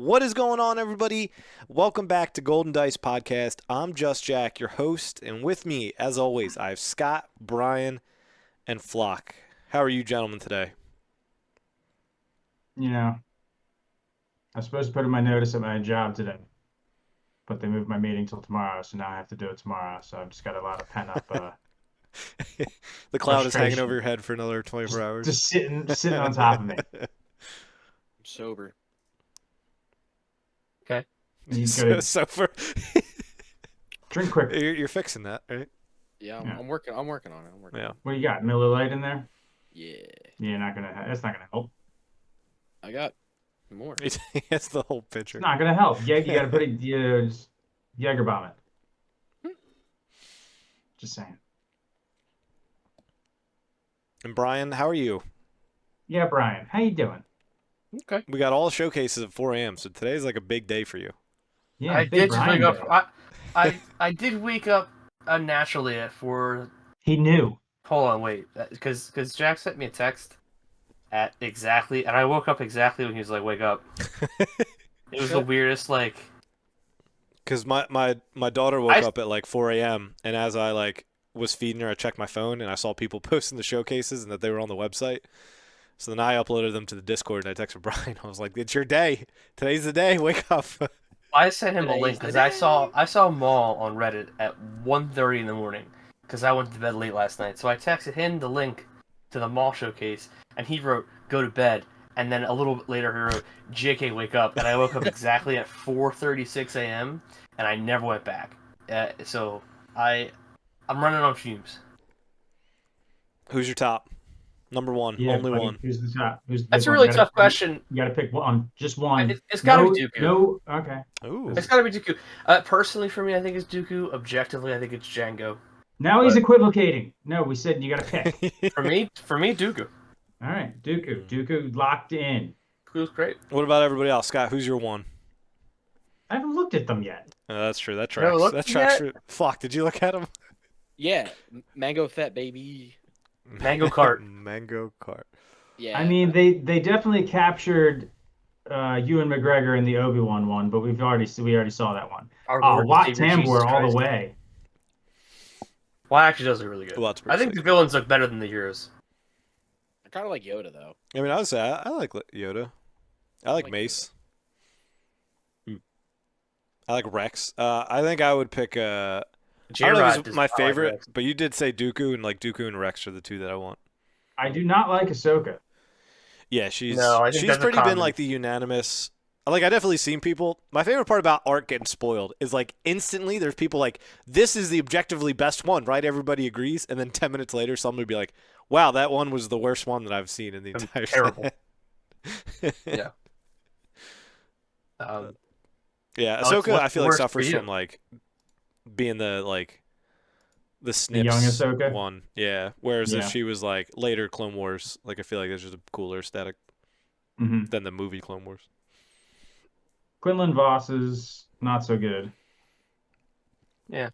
What is going on, everybody? Welcome back to Golden Dice Podcast. I'm Just Jack, your host, and with me, as always, I have Scott, Brian, and Flock. How are you gentlemen today? You know, I was supposed to put in my notice at my job today, but they moved my meeting till tomorrow, so now I have to do it tomorrow. So I've just got a lot of pent up The cloud is hanging over frustration, your head for another 24 just hours. just sitting on top of me. I'm sober. Okay. You so, gotta so for drink quick. you're fixing that, right? Yeah, Yeah. I'm working on it. I'm working. Yeah. What do you got? Miller Lite in there? Yeah. You're not gonna. That's not gonna help. I got more. That's the whole picture. It's not gonna help. Yeah, you gotta put it. Just Jaeger bomb it. Just saying. And Brian, how are you? Yeah, Brian, how you doing? Okay. We got all showcases at 4 a.m., so today's like a big day for you. Yeah, I big did just Brian wake day. up. I did wake up unnaturally at 4. He knew. Hold on, wait, because Jack sent me a text at exactly, and I woke up exactly when he was like, "Wake up." It was the weirdest, like. Because my daughter woke up at like 4 a.m. and as I like was feeding her, I checked my phone and I saw people posting the showcases and that they were on the website. So then I uploaded them to the Discord and I texted Brian. I was like, "It's your day. Today's the day. Wake up." I sent him a Today's link the because day. I saw Maul on Reddit at 1:30 in the morning because I went to bed late last night. So I texted him the link to the Maul showcase, and he wrote, "Go to bed." And then a little bit later, he wrote, "JK, wake up." And I woke up exactly at 4:36 a.m. and I never went back. So I'm running on fumes. Who's your top? Number one. Yeah, Only buddy. one. Who's the top? Who's the That's big a one? really You gotta- tough question. You got to pick one. Just one. It's gotta be No, Dooku. No. Okay. Ooh. It's gotta be Dooku. Personally, for me, I think it's Dooku. Objectively, I think it's Django. Now he's equivocating. No, we said you got to pick. For me, Dooku. All right, Dooku. Dooku locked in. Dooku's great. What about everybody else? Scott, who's your one? I haven't looked at them yet. That's true. That You haven't tracks. looked That tracks. yet? Flock, did you look at him? Yeah, Mango Fett, baby. Mango Cart. Mango cart. Yeah. I mean, they definitely captured Ewan McGregor in the Obi-Wan one, but we already saw that one. Our Oh, Lord Wat and Savior, Jesus Tambor all Christ. the way. Well, actually, does it really good. Well, that's I pretty think sick. the villains look better than the heroes. I kind of like Yoda though. I mean, I would say I like Yoda. I like like Mace. I like Rex. I think I would pick. I don't know if J-Rod it's my does not like favorite, Rex. but you did say Dooku, and like Dooku and Rex are the two that I want. I do not like Ahsoka. Yeah, she's No, I think she's that's a pretty been common. like the unanimous. Like I definitely seen people. My favorite part about art getting spoiled is like instantly there's people like this is the objectively best one, right? Everybody agrees, and then 10 minutes later, somebody would be like, "Wow, that one was the worst one that I've seen in the entire terrible. set." Yeah. Um, Yeah, Alex, Ahsoka what's I feel the like worst for suffers you? from like being the young Snips Ahsoka? one. Yeah. Whereas Yeah. if she was like later Clone Wars, like I feel like there's just a cooler aesthetic hmm than the movie Clone Wars. Quinlan Voss is not so good. Yeah.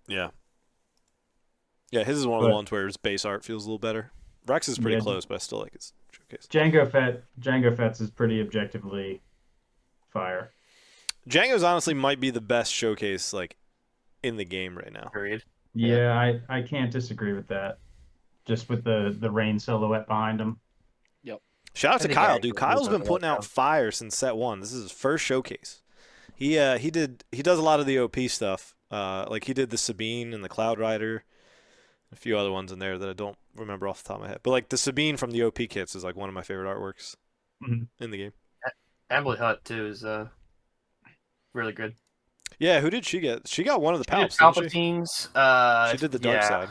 Yeah, his is one of the But- ones where his base art feels a little better. Rex is pretty Yeah. close, but I still like his showcase. Jango Fett's is pretty objectively fire. Django's honestly might be the best showcase like in the game right now. period. Yeah, I can't disagree with that. Just with the rain silhouette behind him. Shout out I to think Kyle, Eric dude. would Kyle's move been on putting that out fire since set one. This is his first showcase. He does a lot of the OP stuff. Like he did the Sabine and the Cloud Rider, a few other ones in there that I don't remember off the top of my head. But like the Sabine from the OP kits is like one of my favorite artworks Mhm. in the game. Emily Hutt too is really good. Yeah, who did she get? She got one of the She did Palps, didn't she? Palpatine's. She did the dark yeah. side.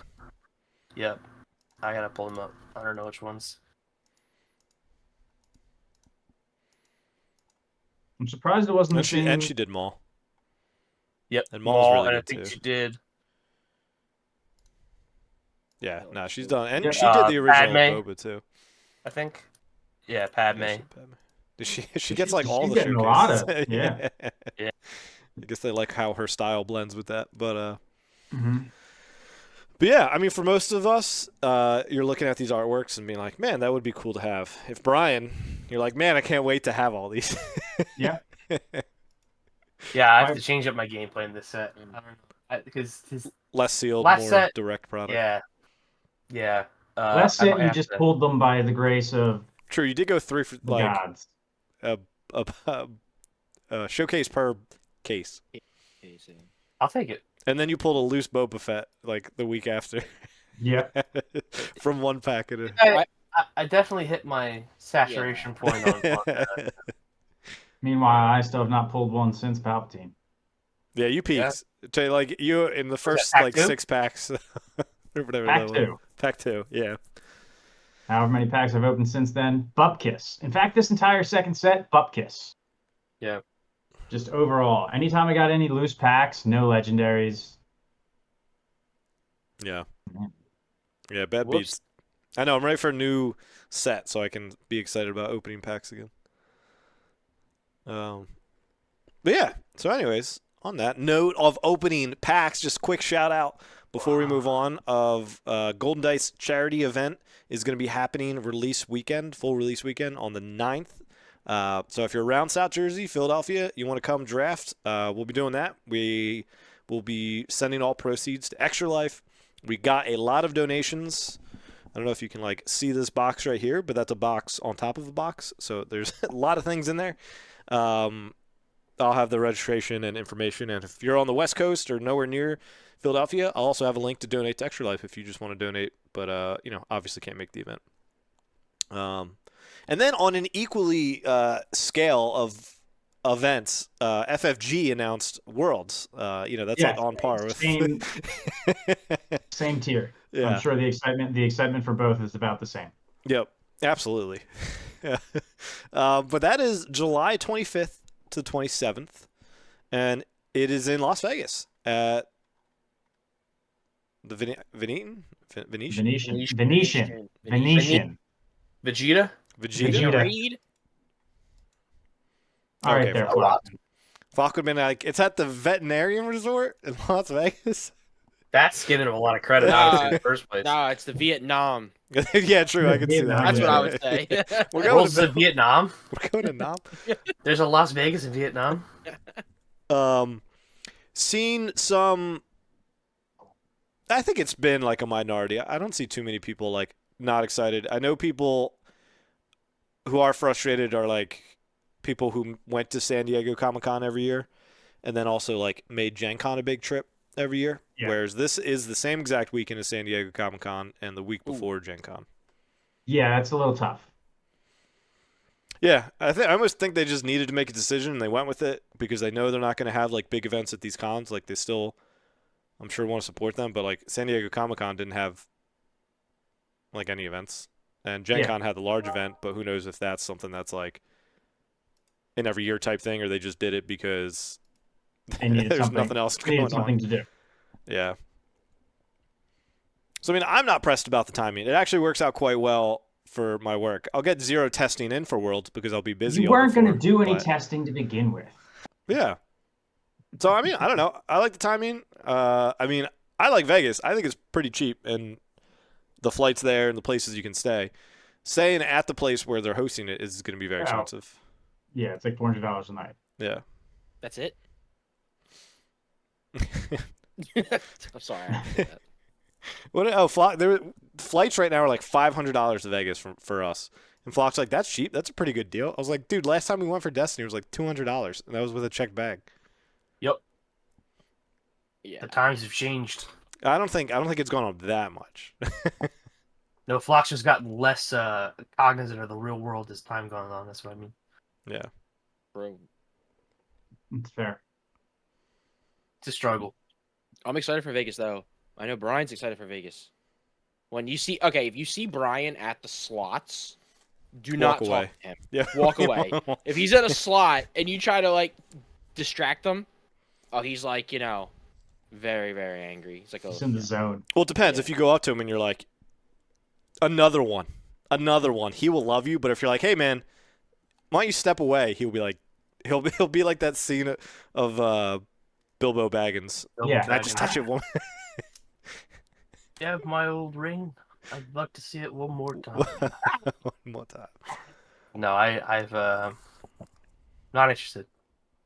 Yep. I gotta pull them up. I don't know which ones. I'm surprised it wasn't the same. And she did Maul. Yep. And Maul's really and good, I think too. she did. Yeah, no, she's done. And Yeah. she did the original Padme. Boba too. I think. Yeah, Padme. Yeah, Does she gets like all she's the getting a lot showcases. of- yeah. Yeah. I guess they like how her style blends with that. But Mhm. But yeah, I mean, for most of us, you're looking at these artworks and being like, man, that would be cool to have. If Brian, you're like, man, I can't wait to have all these. Yeah. Yeah, I have to change up my gameplay in this set. I don't know. Because his Less sealed, last more set, direct product. yeah. Last I set, might you have just to- pulled them by the grace of True, you did go 3 for the like gods. a showcase per case, Okay, so- I'll take it. and then you pulled a loose Boba Fett like the week after Yep. from one packet. I definitely hit my saturation point on Meanwhile, I still have not pulled one since Palpatine. Yeah, you peaked. To like you in the first pack like two? 6 packs or whatever. Pack that was. 2. Pack 2, yeah. However many packs I've opened since then, Bupkiss. In fact, this entire second set, Bupkiss. Yeah. Just overall, anytime I got any loose packs, no legendaries. Yeah. Man. Yeah, bad Whoops. beats. I know, I'm ready for a new set so I can be excited about opening packs again. But yeah, so anyways, on that note of opening packs, just quick shout out before we move on of Golden Dice charity event is going to be happening full release weekend on the 9th. So if you're around South Jersey, Philadelphia, you want to come draft, we'll be doing that. We will be sending all proceeds to Extra Life. We got a lot of donations. I don't know if you can like see this box right here, but that's a box on top of a box. So there's a lot of things in there. I'll have the registration and information. And if you're on the West Coast or nowhere near Philadelphia, I'll also have a link to donate to Extra Life if you just want to donate. But, obviously can't make the event. And then on an equally scale of events, FFG announced Worlds. That's like on par with Same tier. Yeah. I'm sure the excitement for both is about the same. Yep, absolutely. But that is July 25th to 27th, and it is in Las Vegas at the Venetian. Venetian. Vegeta? Vegeta. Reed? All right, Okay, there, for- Flock. Flock would have been like, it's at the veterinarian resort in Las Vegas. That's giving him a lot of credit, Nah. honestly, in the first place. No, it's the Vietnam. Yeah, true. I can see that. That's Yeah. what I would say. We're going World's to in Vietnam. We're going to Nam. There's a Las Vegas in Vietnam. Seen some. I think it's been like a minority. I don't see too many people like not excited. I know people who are frustrated are like people who went to San Diego Comic-Con every year and then also like made Gen Con a big trip every year. Yeah. Whereas this is the same exact weekend as San Diego Comic-Con and the week before Gen Con. Yeah, that's a little tough. Yeah, I almost think they just needed to make a decision and they went with it because they know they're not going to have like big events at these cons. Like they still, I'm sure, want to support them, but like San Diego Comic-Con didn't have like any events, and Gen Con had the large event, but who knows if that's something that's like an every year type thing, or they just did it because They needed there's something. nothing else They needed going something on. to do. Yeah. So I mean, I'm not pressed about the timing. It actually works out quite well for my work. I'll get 0 testing in for Worlds because I'll be busy. You weren't going to do any testing to begin with. Yeah. So I mean, I don't know. I like the timing. I mean, I like Vegas. I think it's pretty cheap, and the flights there and the places you can stay. Staying at the place where they're hosting it is going to be very expensive. Yeah, it's like $400 a night. Yeah. That's it? I'm sorry. I didn't do that. What? Oh, flights right now are like $500 to Vegas for us. And Flock's like, that's cheap. That's a pretty good deal. I was like, dude, last time we went for Destiny it was like $200, and that was with a checked bag. Yep. Yeah. The times have changed. I don't think it's gone up that much. No, Flock's just gotten less cognizant of the real world as time gone on. That's what I mean. Yeah. Bro. It's fair. It's a struggle. I'm excited for Vegas, though. I know Brian's excited for Vegas. If you see Brian at the slots, do not away. talk to him. Yeah. Walk away. If he's at a slot and you try to, like, distract him, he's, like, very, very angry. He's like, It's in the zone. Well, it depends. If you go up to him and you're like, another one, he will love you. But if you're like, hey man, why don't you step away? He'll be like, he'll be like that scene of Bilbo Baggins. Yeah. Can I just touch it one? You have my old ring. I'd like to see it one more time. One more time. No, I've not interested.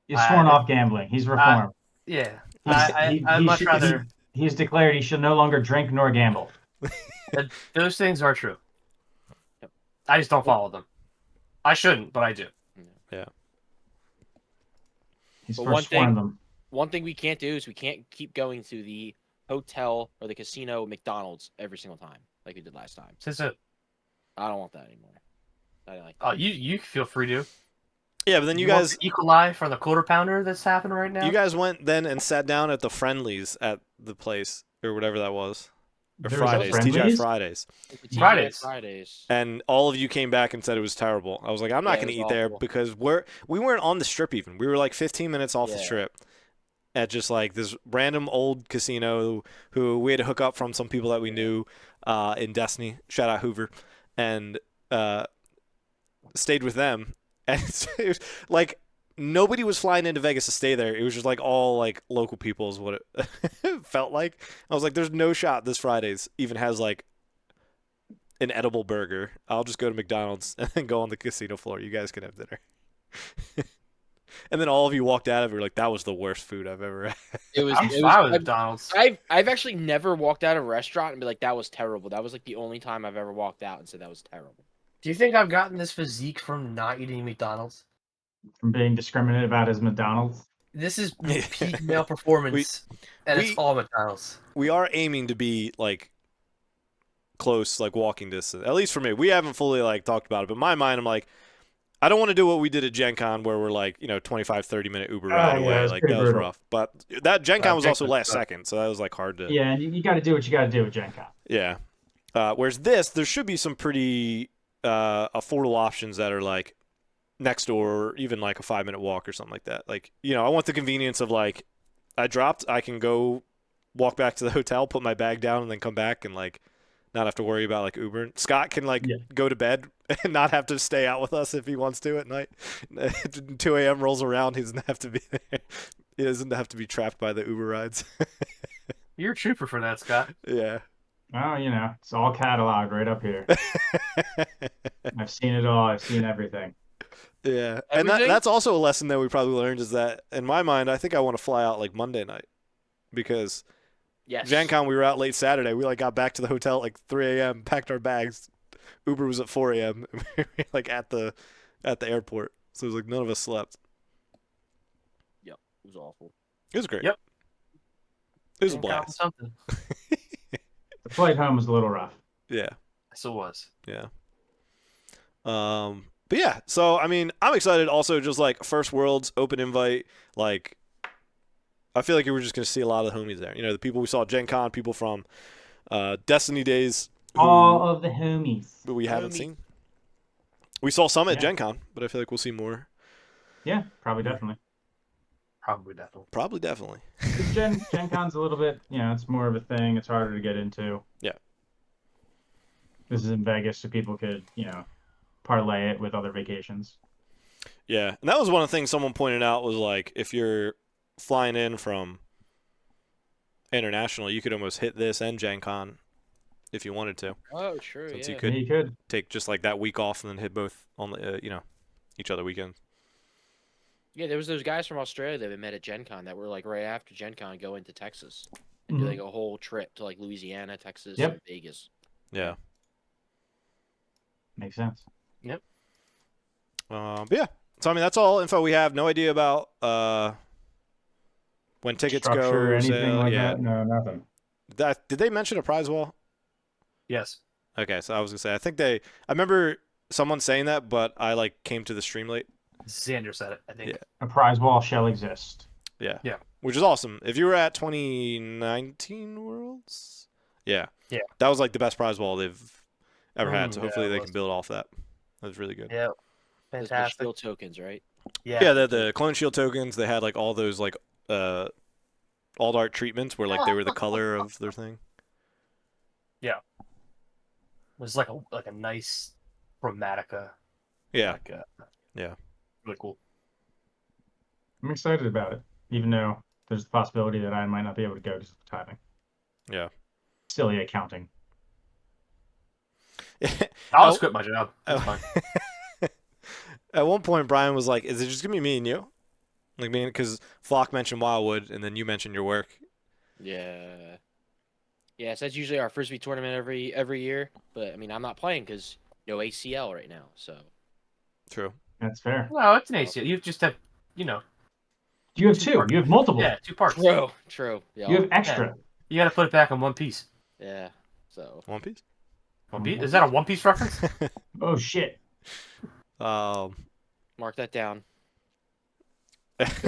He's sworn I- off gambling. He's reformed. Yeah, I'd much rather. He's declared he shall no longer drink nor gamble. Those things are true. Yep. I just don't follow them. I shouldn't, but I do. Yeah. He's But forsworn them. One thing we can't do is we can't keep going to the hotel or the casino McDonald's every single time like we did last time. Since it, I don't want that anymore. I don't like that. oh, you feel free to. Yeah, but then you want guys the Equali for the quarter pounder that's happening right now. you guys went then and sat down at the Friendlies at the place or whatever that was. Or There was a Fridays, TGI Friendlies? Fridays. The TGI Fridays. Fridays. And all of you came back and said it was terrible. I was like, I'm not Yeah, going it to eat was there awful. because we weren't on the strip even. We were like 15 minutes off the Yeah. strip at just like this random old casino who we had to hook up from some people that we knew in Destiny. Shout out Hoover. And stayed with them. And it was like nobody was flying into Vegas to stay there. It was just like all like local people is what it felt like. I was like, there's no shot this Fridays even has like an edible burger. I'll just go to McDonald's and then go on the casino floor. You guys can have dinner. And then all of you walked out of it like, that was the worst food I've ever had. It was. I'm it fine was with McDonald's. I've actually never walked out of a restaurant and be like, that was terrible. That was like the only time I've ever walked out and said that was terrible. Do you think I've gotten this physique from not eating McDonald's? From being discriminated about as McDonald's. This is peak male performance, and it's we- all McDonald's. We are aiming to be like close, like walking distance. At least for me. We haven't fully like talked about it, but in my mind, I'm like, I don't want to do what we did at Gen Con where we're like, 25, 30-minute Uber ride yeah, away. it was Like pretty that was brutal. rough. But that Gen Con was Gen also Con last sucked. second, so that was like hard to. Yeah, and you got to do what you got to do with Gen Con. Yeah. Whereas this, there should be some pretty affordable options that are like next door, or even like a 5-minute walk or something like that. Like, I want the convenience of like, I can go walk back to the hotel, put my bag down, and then come back and like not have to worry about like Uber. Scott can like go to bed and not have to stay out with us if he wants to at night. 2 a.m. rolls around, he doesn't have to be there. He doesn't have to be trapped by the Uber rides. You're a trooper for that, Scott. Yeah. Well, it's all cataloged right up here. I've seen it all. I've seen everything. Yeah, and Everything? that's also a lesson that we probably learned is that in my mind, I think I want to fly out like Monday night because Yes. Gen Con we were out late Saturday. We like got back to the hotel at like 3 a.m., packed our bags. Uber was at 4 a.m. We were like at the airport, so it was like none of us slept. Yep. It was awful. It was great. Yep. It was a Didn't count blast. Something. The flight home was a little rough. Yeah. Yes, it was. Yeah. But yeah, so I mean, I'm excited. Also, just like First Worlds open invite, like I feel like we're just gonna see a lot of the homies there. The people we saw at Gen Con, people from Destiny days, All of the homies. who we haven't Homie. seen. We saw some at Yeah. Gen Con, but I feel like we'll see more. Yeah, probably definitely. Probably definitely. Probably, definitely. 'Cause Gen Con's a little bit, it's more of a thing. It's harder to get into. Yeah. This is in Vegas, so people could, parlay it with other vacations. Yeah, and that was one of the things someone pointed out was like if you're flying in from international, you could almost hit this and Gen Con if you wanted to. Oh, sure. Since yeah. you could Yeah, you could. take just like that week off and then hit both on the each other weekend. Yeah, there was those guys from Australia that we met at Gen Con that were like right after Gen Con going to Texas and do Mhm. like a whole trip to like Louisiana, Texas, Yep. and Vegas. Yeah. Makes sense. But yeah. So I mean that's all info we have. No idea about when tickets go. Structure, anything sale. like Yeah. that? No, nothing. Did they mention a prize wall? Yes. Okay, so I was gonna say I remember someone saying that, but I like came to the stream late. Xander said it, I think. Yeah. A prize wall shall exist. Yeah. Yeah. Which is awesome. If you were at 2019 Worlds, yeah. Yeah. That was like the best prize wall they've ever had. So Yeah, hopefully it they was. can build off that. That was really good. Yeah. Those Fantastic. steel tokens, right? Yeah. Yeah, the Clone Shield tokens, they had like all those like alt art treatments where like they were the color of their thing. It was like a nice chromatica. Yeah. Like, Yeah. Really cool. I'm excited about it, even though there's the possibility that I might not be able to go because of the timing. Yeah. silly accounting. I'll Oh. just quit my job. That's fine. At one point, Brian was like, "Is it just gonna be me and you?" Like, me, because Flock mentioned Wildwood, and then you mentioned your work. Yeah. Yeah, so that's usually our frisbee tournament every year. But I mean, I'm not playing because no ACL right now. So True. That's fair. No, it's an ACL. You just have, you know, You have two. You have multiple. yeah, 2 parts. true. Yeah. You have extra. You got to put it back in one piece. Yeah. So One Piece. One Piece? Is that a One Piece reference? Oh shit! mark that down.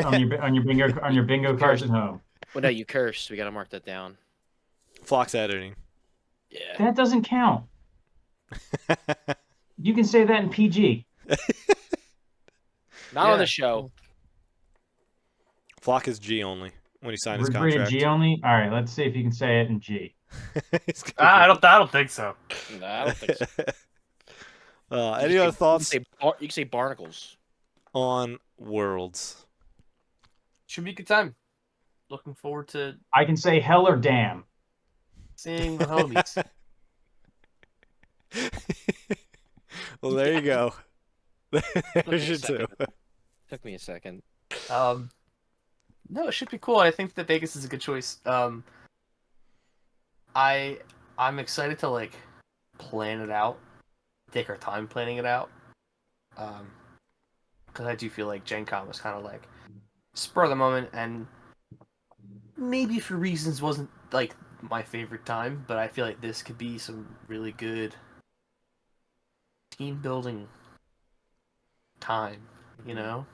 On your bingo cards at home. Well, no, you cursed. We gotta mark that down. Flock's editing. Yeah. That doesn't count. You can say that in PG. Not on the show. Flock is G only when he signed his We're rated contract. G only. All right, let's see if you can say it in G. I don't think so. No, I don't think so. Any other thoughts You can say barnacles. on Worlds? Should be a good time. Looking forward to I can say hell or damn. seeing the homies. Well, there you go. There's your two. Took me a second. No, it should be cool. I think that Vegas is a good choice. I'm excited to like plan it out, take our time planning it out. Because I do feel like Gen Con was kind of like spur of the moment, and maybe for reasons wasn't like my favorite time, but I feel like this could be some really good team building time, you know?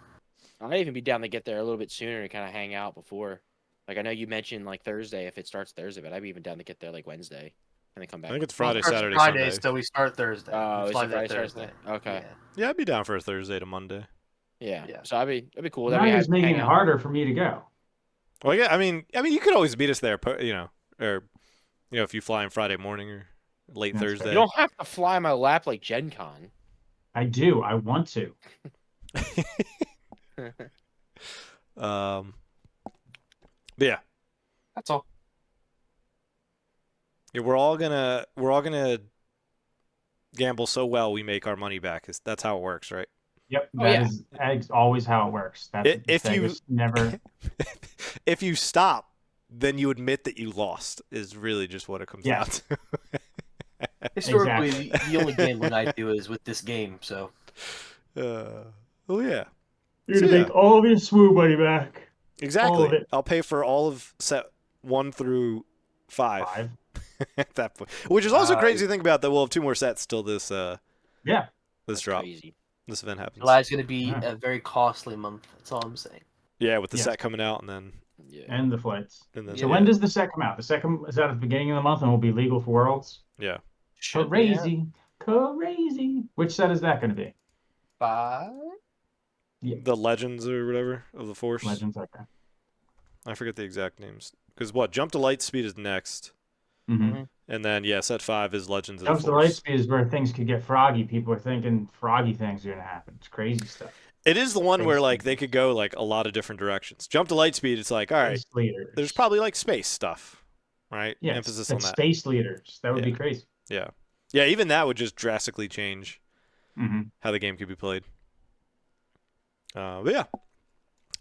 I might even be down to get there a little bit sooner to kind of hang out before. Like, I know you mentioned like Thursday if it starts Thursday, but I'd be even down to get there like Wednesday and then come I back. think it's Friday, Well, it starts Saturday, Friday, Sunday. so we start Thursday. Oh, We is fly it there Friday, Saturday? Okay. Yeah. Yeah, I'd be down for a Thursday to Monday. Yeah. Yeah. So that'd be cool. Now Then we you're have just making hang it out. harder for me to go. Well, yeah, I mean, you could always meet us there, or if you fly in Friday morning or late That's fair. Thursday. You don't have to fly my lap like Gen Con. I do. I want to. But yeah, That's all. yeah, we're all gonna gamble so well we make our money back. That's how it works, right? Yep, Oh, that yeah. is always how it works. That's If you- Vegas never. If you stop, then you admit that you lost. Is really just what it comes down Yes. to. Historically, the only gambling I do is with this game, so. Oh yeah, You're So, gonna yeah. make all of your SWU money back. exactly. it. I'll pay for all of set 1 through 5 5. at that point. Which is also crazy to think about that we'll have 2 more sets till this Yeah. this That's drop. crazy. This event happens. July's going to be Yeah. a very costly month. That's all I'm saying. Yeah, with the Yes. set coming out and then Yeah. And the flights. So Yeah. when does the set come out? The set is out at the beginning of the month and will be legal for Worlds. yeah. Should be out Crazy. Which set is that going to be? by The Legends or whatever of the Force. Legends, okay. I forget the exact names. Because Jump to Lightspeed is next. Mm-hmm. And then, yeah, set 5 is Legends of Jumps the to Force. Lightspeed is where things could get froggy. People are thinking froggy things are going to happen. It's crazy stuff. It is the one where, Space like, they could go, like, a lot of different directions. Jump to Lightspeed, it's like, all right, Space leaders. there's probably, like, space stuff, right? yeah, Emphasis it's on that. space leaders. That would be Yeah. crazy. Yeah. Yeah, even that would just drastically change Mm-hmm. how the game could be played. But yeah.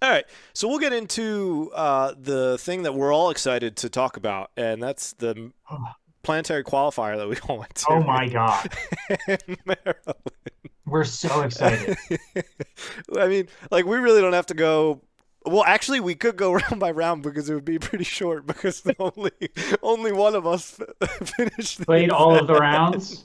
All right, so we'll get into the thing that we're all excited to talk about, and that's the planetary qualifier that we all went to. Oh my god. in Maryland. We're so excited. I mean, like, we really don't have to go. Well, actually, we could go round by round because it would be pretty short because only one of us finished. The Played all of the event. rounds.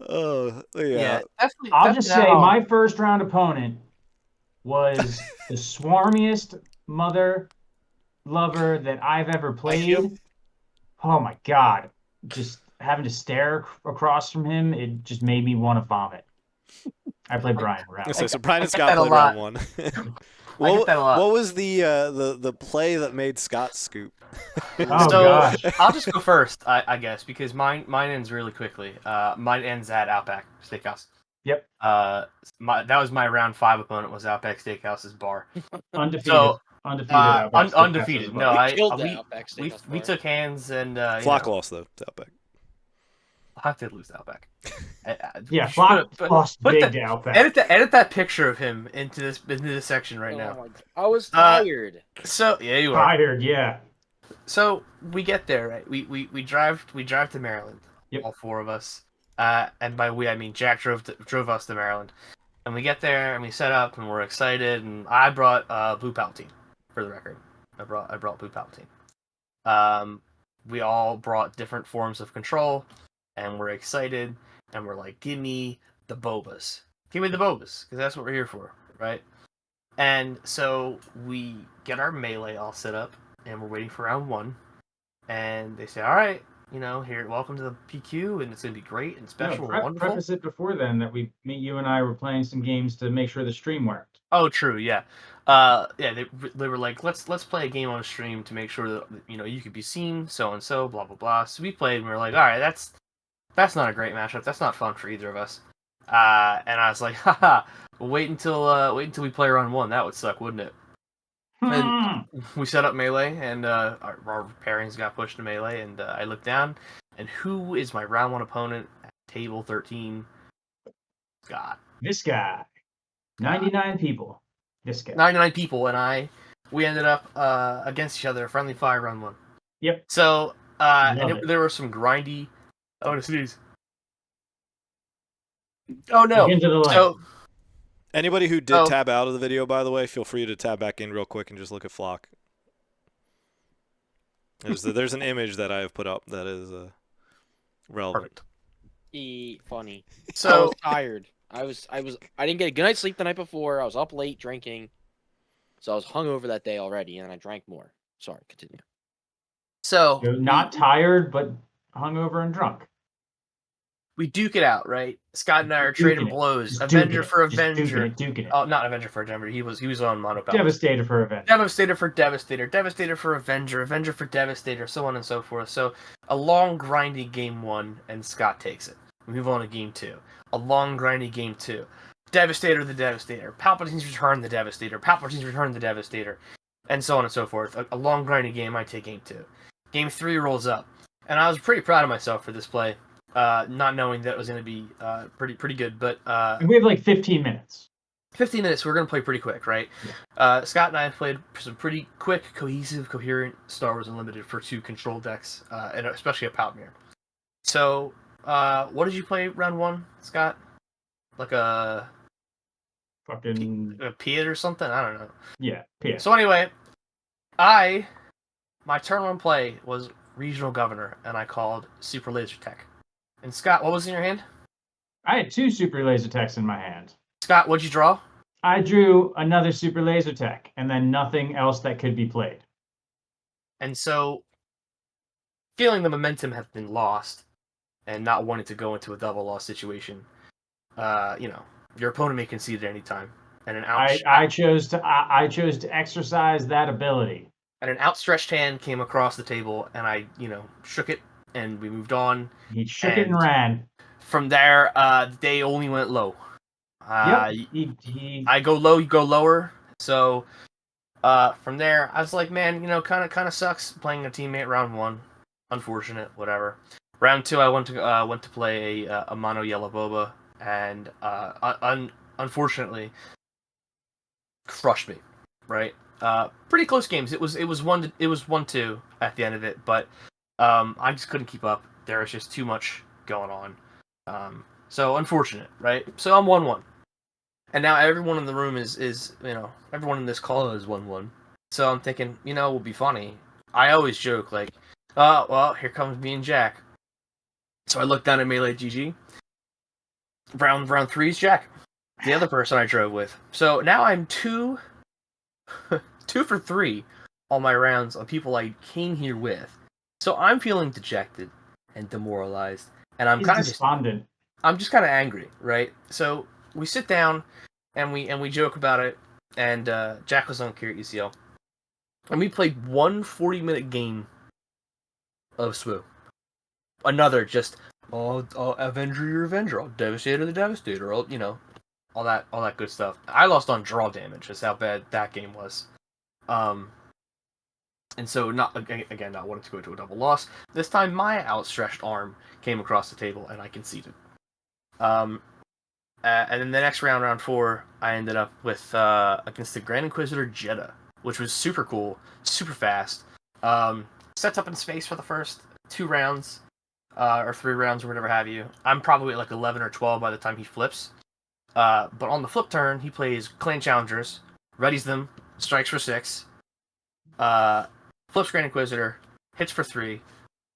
Oh yeah. yeah, definitely. I'll just say definitely my first round opponent was the swarmiest mother lover that I've ever played. Oh my god. Just having to stare across from him, it just made me want to vomit. I played Brian round. So Brian and I get Scott that a played lot. round 1. I get that a lot. What was the play that made Scott scoop? Oh So gosh. I'll just go first, I guess, because mine ends really quickly. Mine ends at Outback Steakhouse. Yep. That was my round 5 opponent was Outback Steakhouse's bar. Undefeated. So Undefeated Outback Steakhouse Undefeated. as No, well. You killed that Outback we Steakhouse we bar. took hands and Flock lost though. To Outback. I have to lose Outback. Yeah, You should Flock lost put big the- to Outback. edit that picture of him into this section right Oh now. my God. I was tired. So yeah, you are. Tired, yeah. So we get there, right? We drive to Maryland. Yep. All four of us. And by we I mean Jack drove us to Maryland. And we get there and we set up and we're excited and I brought Blue Palpatine, for the record. I brought Blue Palpatine. We all brought different forms of control and we're excited and we're like, give me the bobas. Give me the bobas, because that's what we're here for, right? And so we get our melee all set up and we're waiting for round 1. And they say, all right, here, welcome to the PQ, and it's going to be great and special and wonderful. Preface it before then that you and I were playing some games to make sure the stream worked. Oh, true, yeah. They were like, let's play a game on stream to make sure that, you could be seen, so and so, blah, blah, blah. So we played, and we were like, all right, that's not a great matchup. That's not fun for either of us. And I was like, haha, wait until we play round 1. That would suck, wouldn't it? And we set up melee, and our pairings got pushed to melee, and I looked down, and who is my round 1 opponent at table 13? Scott. This guy. 99 people. This guy. 99 people, and we ended up against each other, friendly fire round 1. Yep. So, there were some grindy... I want to sneeze. Oh, no. Into the light. So... Anybody who did tab out of the video, by the way, feel free to tab back in real quick and just look at Flock. There's an image that I have put up that is relevant. Funny. So I was tired. I didn't get a good night's sleep the night before. I was up late drinking. So I was hungover that day already, and I drank more. Sorry, continue. So You're not tired, but hungover and drunk. We duke it out, right? Scott and I are Duking trading it. blows. Just Avenger duking for it. Just Avenger. Duking it. Oh, not Avenger for Avenger. He was on Monopal. Devastator for Avenger. Devastator for Devastator. Devastator for Avenger. Avenger for Devastator. So on and so forth. So a long, grindy game 1, and Scott takes it. We move on to game 2. A long, grindy game 2. Devastator the Devastator. Palpatine's Return the Devastator. Palpatine's Return the Devastator. And so on and so forth. A long, grindy game. I take game 2. Game 3 rolls up. And I was pretty proud of myself for this play. Not knowing that it was going to be pretty good, but And we have like 15 minutes. 15 minutes. We're going to play pretty quick, right? Yeah. Scott and I have played some pretty quick, cohesive, coherent Star Wars Unlimited for 2 control decks, and especially a Palmyr. So, what did you play round 1, Scott? Like a Fucking Piet or something? I don't know. Yeah, Piet. So anyway, my turn 1 play was Regional Governor, and I called Super Laser Tech. And Scott, what was in your hand? I had 2 Super Laser Techs in my hand. Scott, what'd you draw? I drew another Super Laser Tech, and then nothing else that could be played. And so, feeling the momentum had been lost, and not wanting to go into a double loss situation, your opponent may concede at any time. And I chose to exercise that ability. And an outstretched hand came across the table, and I, shook it, and we moved on. He shook it and ran. From there, the day only went low. Yep. I go low, you go lower. So from there, I was like, man, kind of sucks playing a teammate round 1. Unfortunate, whatever. Round 2, I went to play a mono yellow boba, and unfortunately, crushed me. Right. Pretty close games. It was 1-2 at the end of it, but I just couldn't keep up. There was just too much going on. So unfortunate, right? So I'm 1-1. And now everyone in the room is everyone in this call is 1-1. So I'm thinking, it will be funny. I always joke like, oh, well, here comes me and Jack. So I look down at Melee GG. Round 3's Jack, the other person I drove with. So now I'm 2 for 3 on my rounds on people I came here with. So I'm feeling dejected and demoralized, and I'm kind of despondent. I'm just kind of angry, right? So we sit down and we joke about it, and Jack was on Kirit UCL, and we played 1 40-minute game of SWO. Another just Avenger your Avenger, Devastator the Devastator, all that good stuff. I lost on draw damage. That's how bad that game was. And so, not again, not wanting to go to a double loss. This time, my outstretched arm came across the table, and I conceded. And then the next round, round 4, I ended up with against the Grand Inquisitor Jeddah, which was super cool, super fast. Sets up in space for the first 2 rounds, or 3 rounds, or whatever have you. I'm probably at like 11 or 12 by the time he flips. But on the flip turn, he plays Clan Challengers, readies them, strikes for 6, flips Grand Inquisitor, hits for 3,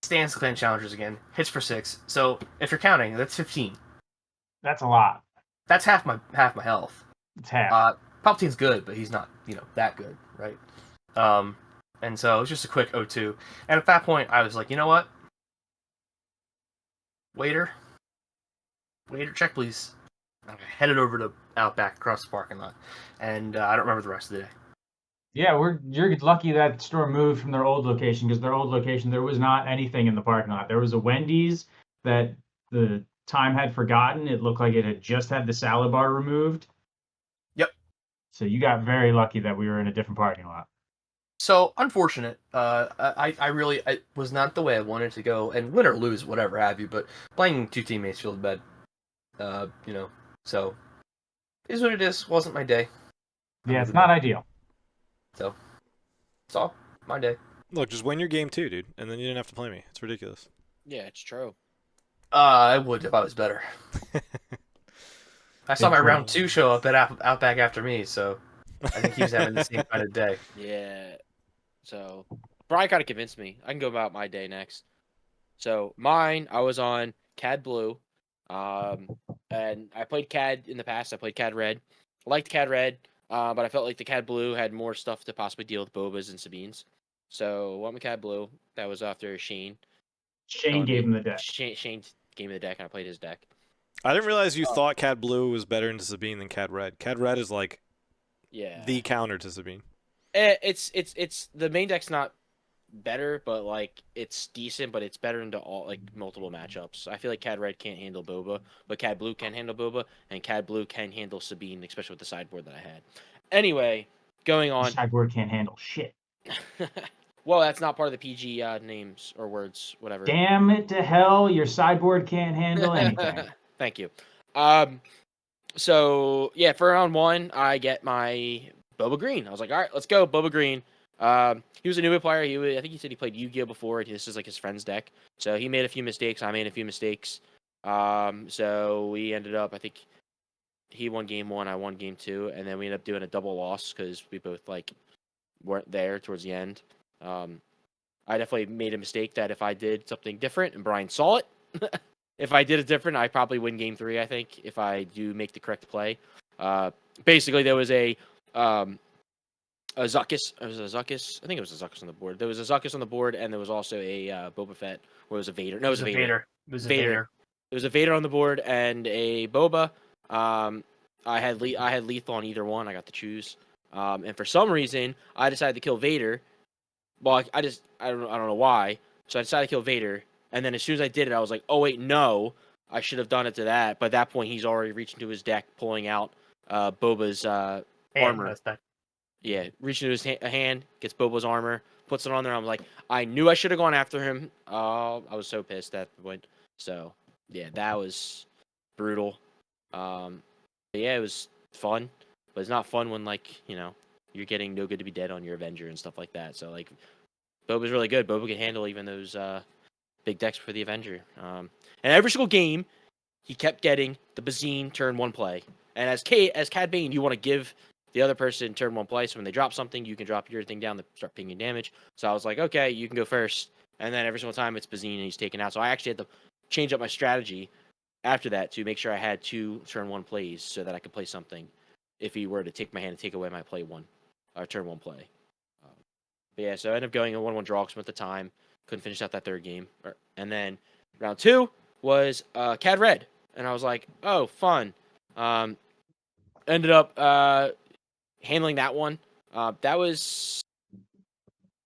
stands Clan Challengers again, hits for 6. So if you're counting, that's 15. That's a lot. That's half my health. It's half. Palpatine's good, but he's not, that good, right? And so it was just a quick 0-2. And at that point, I was like, you know what? Waiter, check please. I headed over to Outback across the parking lot, and I don't remember the rest of the day. Yeah, you're lucky that store moved from their old location, because their old location, there was not anything in the parking lot. There was a Wendy's that the time had forgotten. It looked like it had just had the salad bar removed. Yep. So you got very lucky that we were in a different parking lot. So unfortunate. I was not the way I wanted to go, and win or lose, whatever have you. But playing 2 teammates filled bed, so it is what it is. Wasn't my day. Yeah, it's not ideal. So it's all my day. Look, just win your game too, dude, and then you didn't have to play me. It's ridiculous. Yeah, it's true. I would if I was better. I saw my round 2 show up at Outback after me, so I think he was having the same kind of day. Yeah. So Brian kind of convinced me. I can go about my day next. So mine, I was on Cad Blue, and I played Cad in the past. I played Cad Red. I liked Cad Red, but I felt like the Cad Blue had more stuff to possibly deal with Bobas and Sabines. So went with Cad Blue. That was after Shane. Shane gave him the deck. Shane gave me the deck, and I played his deck. I didn't realize you thought Cad Blue was better into Sabine than Cad Red. Cad Red is like the counter to Sabine. It's the main deck's not better, but like it's decent, but it's better into all like multiple matchups. I feel like Cad Red can't handle Boba, but Cad Blue can handle Boba, and Cad Blue can handle Sabine, especially with the sideboard that I had. Anyway, going on. The sideboard can't handle shit. Well, that's not part of the PG names or words, whatever. Damn it to hell! Your sideboard can't handle anything. Thank you. So yeah, for round 1, I get my Boba Green. I was like, all right, let's go, Boba Green. He was a new player. I think he said he played Yu-Gi-Oh before. This is like his friend's deck. So he made a few mistakes. I made a few mistakes. So we ended up, I think he won game 1, I won game 2, and then we ended up doing a double loss because we both like weren't there towards the end. I definitely made a mistake that if I did something different and Brian saw it, if I did it different, I probably win game 3, I think, if I do make the correct play. Basically, there was a Zuckuss. It was a Zuckuss. I think it was a Zuckuss on the board. There was a Zuckuss on the board, and there was also a Boba Fett, where it was a Vader. No, it was a Vader. It was a Vader. It was a Vader on the board and a Boba. I had lethal on either one. I got to choose. And for some reason, I decided to kill Vader. Well, I don't know why. So I decided to kill Vader, and then as soon as I did it, I was like, oh wait, no, I should have done it to that. But at that point, he's already reached into his deck, pulling out Boba's armor. Yeah, reaching into his hand, gets Boba's armor, puts it on there. I'm like, I knew I should have gone after him. I was so pissed at the point. So yeah, that was brutal. Yeah, it was fun, but it's not fun when you're getting no good to be dead on your Avenger and stuff like that. So like, Boba's really good. Boba can handle even those big decks for the Avenger. And every single game, he kept getting the Bazine turn 1 play. And as Cad Bane, you want to give the other person turn 1 play. So when they drop something, you can drop your thing down to start pinging damage. So I was like, okay, you can go first. And then every single time it's Bazine and he's taken out. So I actually had to change up my strategy after that to make sure I had 2 turn 1 plays so that I could play something if he were to take my hand and take away my play 1 or turn 1 play. But yeah, so I ended up going a 1-1 draw because at the time couldn't finish out that third game. And then round 2 was Cad Red, and I was like, oh, fun. Ended up handling that one. That was,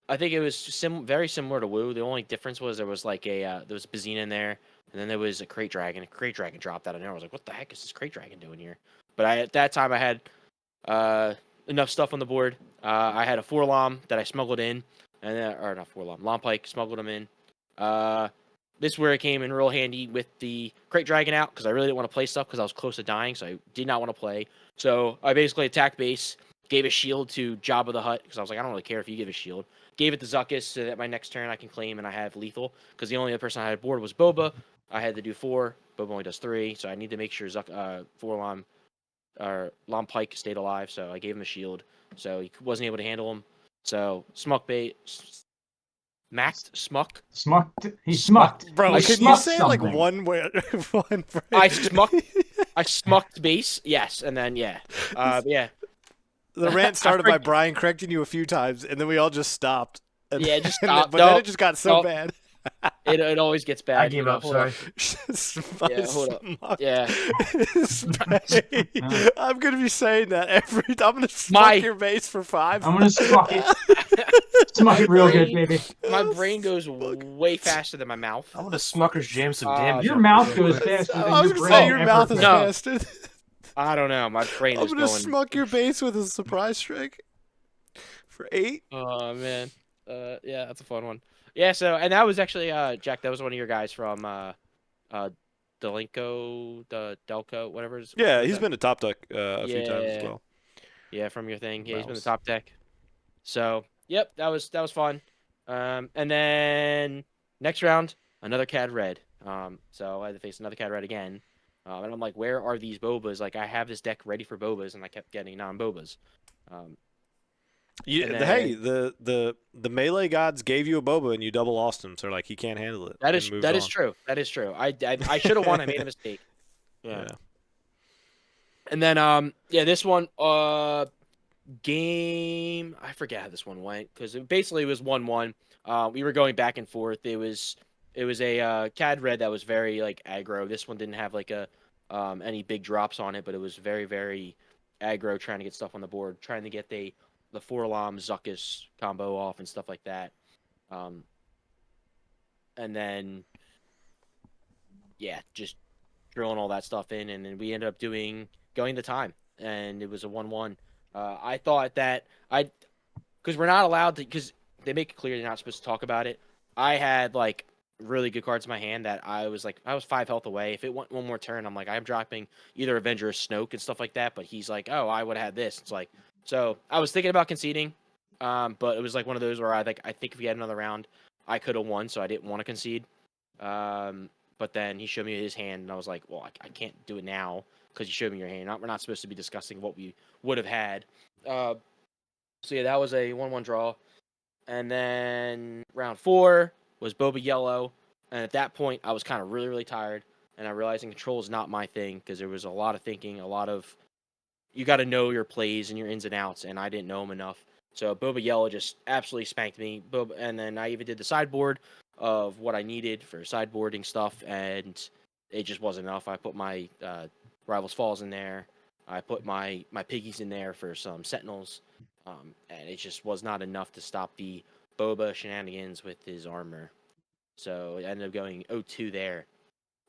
I think it was very similar to Woo. The only difference was there was like there was Bazine in there, and then there was a Crate Dragon. A Crate Dragon dropped out of there. I was like, what the heck is this Crate Dragon doing here? But at that time I had enough stuff on the board. I had a 4-lom that I smuggled in, and then, or not 4-lom, Lom Pike, smuggled them in. This is where it came in real handy with the Crate Dragon out, because I really didn't want to play stuff because I was close to dying, so I did not want to play. So I basically attacked base, gave a shield to Jabba the Hutt, because I was like, I don't really care if you give a shield. Gave it to Zuckuss so that my next turn I can claim and I have lethal, because the only other person I had board was Boba. I had to do 4. Boba only does 3, so I need to make sure 4-lom or Lom Pike stayed alive, so I gave him a shield, so he wasn't able to handle him. So Smuck bait, Maxed Smuck. Smucked. He smucked. Bro, He can you smucked say it like something. one way? One phrase? I smucked base, yes, and then yeah. The rant started by Brian correcting you a few times, and then we all just stopped. And Yeah, just then, stopped. But No, then it just got so no. bad. It always gets bad. I gave up. Hold Sorry. Yeah, hold up. Smuck Yeah. is pain. I'm gonna be saying that every. I'm gonna smuck your base for 5. I'm gonna smuck it. Smuck it real good, baby. My brain goes way faster than my mouth. I'm gonna Smuckers jam some damage. Your up mouth real goes quick. faster than I was your gonna brain say your ever mouth is could. No. faster. I don't know. My brain I'm is gonna going. smuck your base with a surprise strike for 8. Oh man. Yeah, that's a fun one. Yeah, so and that was actually Jack, that was one of your guys from Delco, whatever it is. Yeah, what is he's that? been to Top Deck a few times as Yeah. well. Yeah, from your thing. Yeah, he's been the Mouse. top deck. So yep, that was fun. And then next round, another Cad Red. So I had to face another Cad Red again. And I'm like, where are these Bobas? Like I have this deck ready for Bobas, and I kept getting non-Bobas. Yeah, And hey, then- the melee gods gave you a Boba and you double lost him, so like he can't handle it. That and is moved that is on. true. That is true. I should have won. I made a mistake. Yeah. And then this one game, I forget how this one went, because it basically was 1-1. We were going back and forth. It was a Cad Red that was very like aggro. This one didn't have like a any big drops on it, but it was very, very aggro, trying to get stuff on the board, trying to get the 4-lom Zuckuss combo off and stuff like that. And then just drilling all that stuff in, and then we ended up going to time, and it was a 1-1. I thought that because we're not allowed to, because they make it clear you're not supposed to talk about it. I had like really good cards in my hand that I was 5 health away. If it went one more turn, I'm like, I'm dropping either Avenger or Snoke and stuff like that. But he's like, oh, I would have had this. It's like, so I was thinking about conceding, but it was like one of those where I think if we had another round, I could have won, so I didn't want to concede. But then he showed me his hand, and I was like, well, I can't do it now because you showed me your hand. We're not supposed to be discussing what we would have had. So yeah, that was a 1-1 draw. And then round 4 was Boba Yellow. And at that point, I was kind of really, really tired. And I realized control is not my thing, because there was a lot of thinking, a lot of... You got to know your plays and your ins and outs, and I didn't know them enough. So Boba Yellow just absolutely spanked me. And then I even did the sideboard of what I needed for sideboarding stuff, and it just wasn't enough. I put my Rivals Falls in there. I put my piggies in there for some Sentinels. And it just was not enough to stop the Boba shenanigans with his armor. So it ended up going 0-2 there.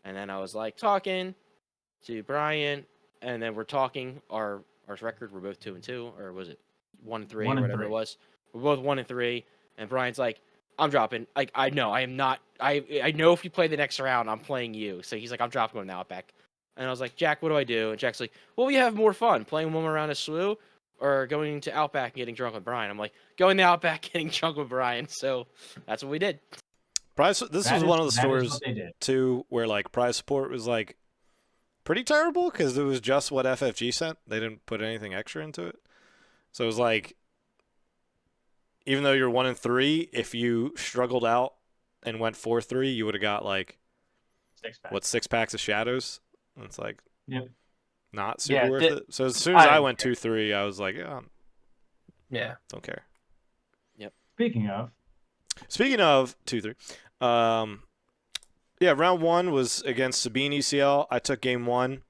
And then I was like talking to Brian, and then we're talking our record. We're both 2-2, or was it 1-3, or whatever it was. We're both 1-3, and Brian's like, I'm dropping. Like, I know I am not. I know if you play the next round, I'm playing you. So he's like, I'm dropping him now, Outback. And I was like, Jack, what do I do? And Jack's like, well, we have more fun playing one more round of SWU, or going to Outback and getting drunk with Brian. I'm like, going to Outback, getting drunk with Brian. So that's what we did. This was one of the stores too where like prize support was like pretty terrible because it was just what FFG sent. They didn't put anything extra into it. So it was like, even though you're 1-3, if you struggled out and went 4-3, you would have got like 6 packs of shadows. And it's like, not super worth it. So as soon as I went 2-3, I was like, yeah, don't care. Yep. Speaking of 2-3, round 1 was against Sabine ECL. I took game 1,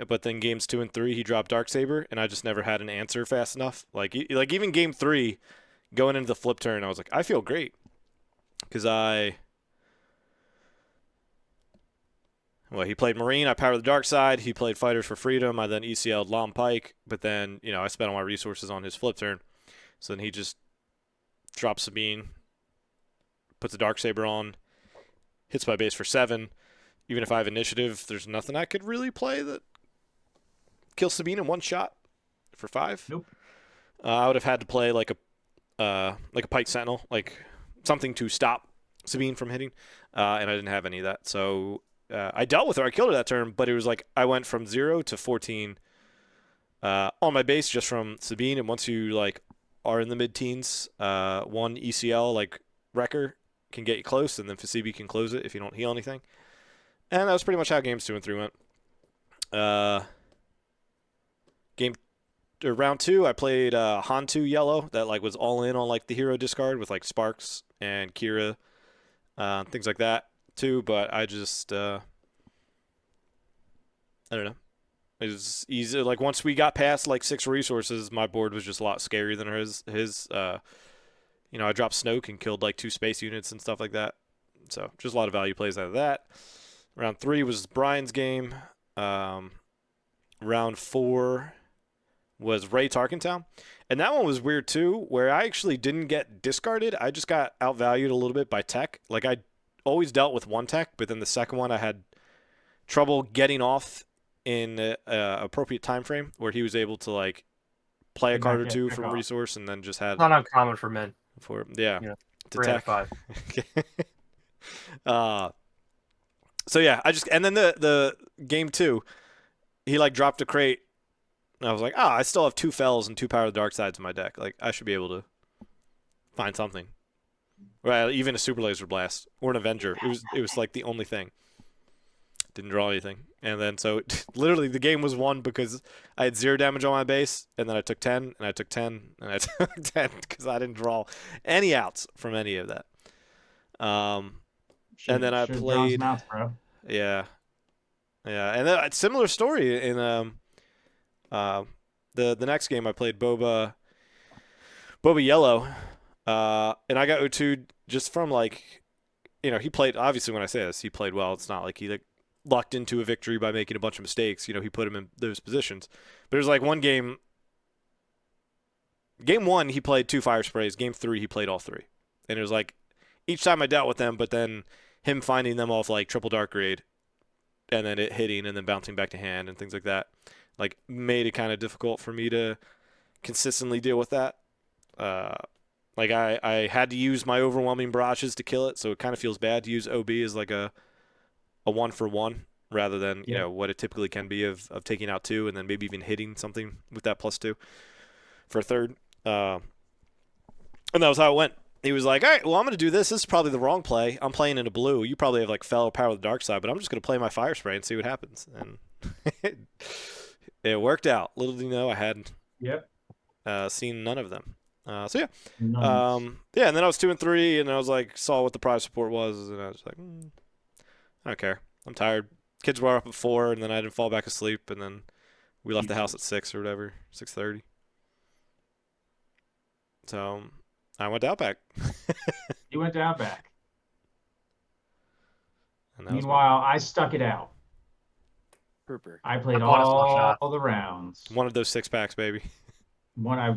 but then games 2 and 3 he dropped Darksaber, and I just never had an answer fast enough. Like even game 3, going into the flip turn, I was like, I feel great because I Well, he played Marine. I powered the dark side. He played Fighters for Freedom. I then ECL'd Lom Pike, but then I spent all my resources on his flip turn. So then he just drops Sabine, puts a Darksaber on, hits my base for 7. Even if I have initiative, there's nothing I could really play that kills Sabine in one shot for 5. Nope. I would have had to play like a Pike Sentinel, like something to stop Sabine from hitting, and I didn't have any of that. So I dealt with her. I killed her that turn, but it was like I went from 0 to 14 on my base just from Sabine, and once you like are in the mid-teens, one ECL like Wrecker can get you close, and then Fasibi can close it if you don't heal anything. And that was pretty much how games 2 and 3 went. Round 2, I played Hantu Yellow that like was all in on like the hero discard with like Sparks and Kira, things like that too. But I just I don't know. It was easy. Like once we got past like 6 resources, my board was just a lot scarier than his. I dropped Snoke and killed like 2 space units and stuff like that. So just a lot of value plays out of that. Round 3 was Brian's game. Round 4 was Ray Tarkentown. And that one was weird too, where I actually didn't get discarded. I just got outvalued a little bit by tech. Like I always dealt with one tech, but then the second one I had trouble getting off in an appropriate time frame where he was able to like play a card or 2 from resource and then just had Not uncommon for men. To 3 out of tech. 5. So yeah, and then the game 2, he like dropped a crate. And I was like, I still have 2 Fells and 2 Power of the Dark Sides in my deck. Like, I should be able to find something. Right, even a Super Laser Blast or an Avenger. It was like the only thing. Didn't draw anything. And then so literally the game was won because I had 0 damage on my base, and then I took 10, and I took 10, and I took 10 because I didn't draw any outs from any of that. And then I played. Mouth, bro. Yeah, and then similar story in the next game I played Boba Yellow, and I got O2'd just from like, he played, obviously when I say this, he played well. It's not like he like lucked into a victory by making a bunch of mistakes. He put him in those positions. But it was like one game 1 he played 2 fire sprays. Game 3 he played all 3, and it was like each time I dealt with them, but then him finding them off like triple dark grade, and then it hitting and then bouncing back to hand and things like that, like made it kind of difficult for me to consistently deal with that. Like I had to use my overwhelming barrages to kill it, so it kind of feels bad to use OB as like a 1-for-1 rather than what it typically can be of taking out 2 and then maybe even hitting something with that +2 for a third. And that was how it went. He was like, all right, well, I'm going to do this. This is probably the wrong play. I'm playing in a blue. You probably have like Fel or Power of the Dark Side, but I'm just going to play my Fire Spray and see what happens. And it worked out. Little do you know, I hadn't seen none of them. So yeah. Nice. Yeah, and then I was 2 and 3, and I was like, saw what the prize support was, and I was like, I don't care. I'm tired. Kids were up at 4, and then I didn't fall back asleep, and then we left the house at 6 or whatever, 6:30. So I went to Outback. You went to Outback. And that was Meanwhile, I stuck it out. Purper. I played I bought a small shot. all the rounds. one of those 6-packs, baby. One I,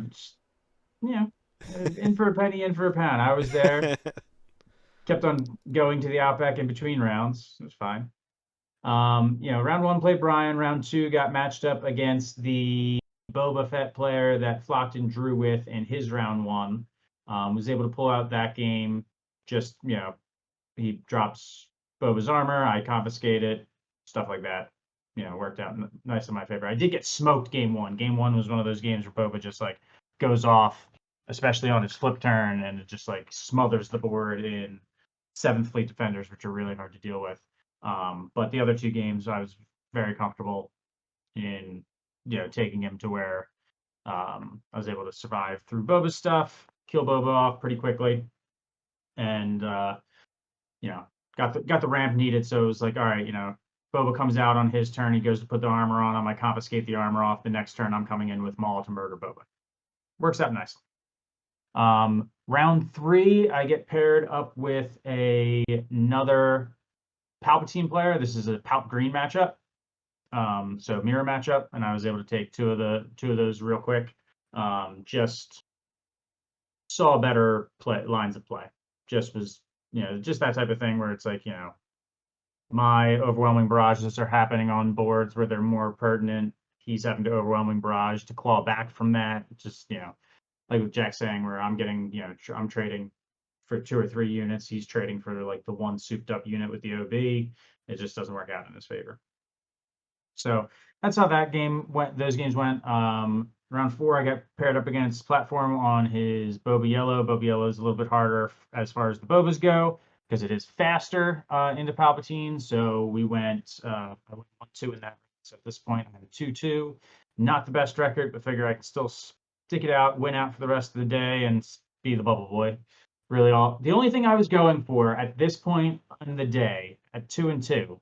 in for a penny, in for a pound. I was there. Kept on going to the Outback in between rounds. It was fine. Round 1 played Brian. Round 2 got matched up against the Boba Fett player that Flocked and drew with in his round 1. Was able to pull out that game. Just, he drops Boba's armor. I confiscate it. Stuff like that. Worked out nice in my favor. I did get smoked game 1. Game 1 was one of those games where Boba just like goes off, especially on his flip turn, and it just like smothers the board in 7th Fleet Defenders, which are really hard to deal with. But the other 2 games, I was very comfortable in, taking him to where I was able to survive through Boba's stuff, kill Boba off pretty quickly, and got the ramp needed. So it was like, all right, Boba comes out on his turn, he goes to put the armor on him, I confiscate the armor off. The next turn, I'm coming in with Maul to murder Boba. Works out nicely. Round 3, I get paired up with another Palpatine player. This is a Palp Green matchup. So mirror matchup, and I was able to take two of those real quick. Just saw better lines of play. Just was, just that type of thing where it's like, my overwhelming barrages are happening on boards where they're more pertinent. He's having to overwhelming barrage to claw back from that. Just, like with Jack saying, where I'm getting, I'm trading for 2 or 3 units. He's trading for like the one souped up unit with the OB. It just doesn't work out in his favor. So that's how that game went. Those games went. Round 4, I got paired up against Platform on his Boba Yellow. Boba Yellow is a little bit harder as far as the Bobas go because it is faster into Palpatine. So we went, I went 1-2 in that. So at this point, I'm at a 2-2. Not the best record, but figure I can still stick it out, win out for the rest of the day, and be the Bubble Boy. Really, the only thing I was going for at this point in the day at 2-2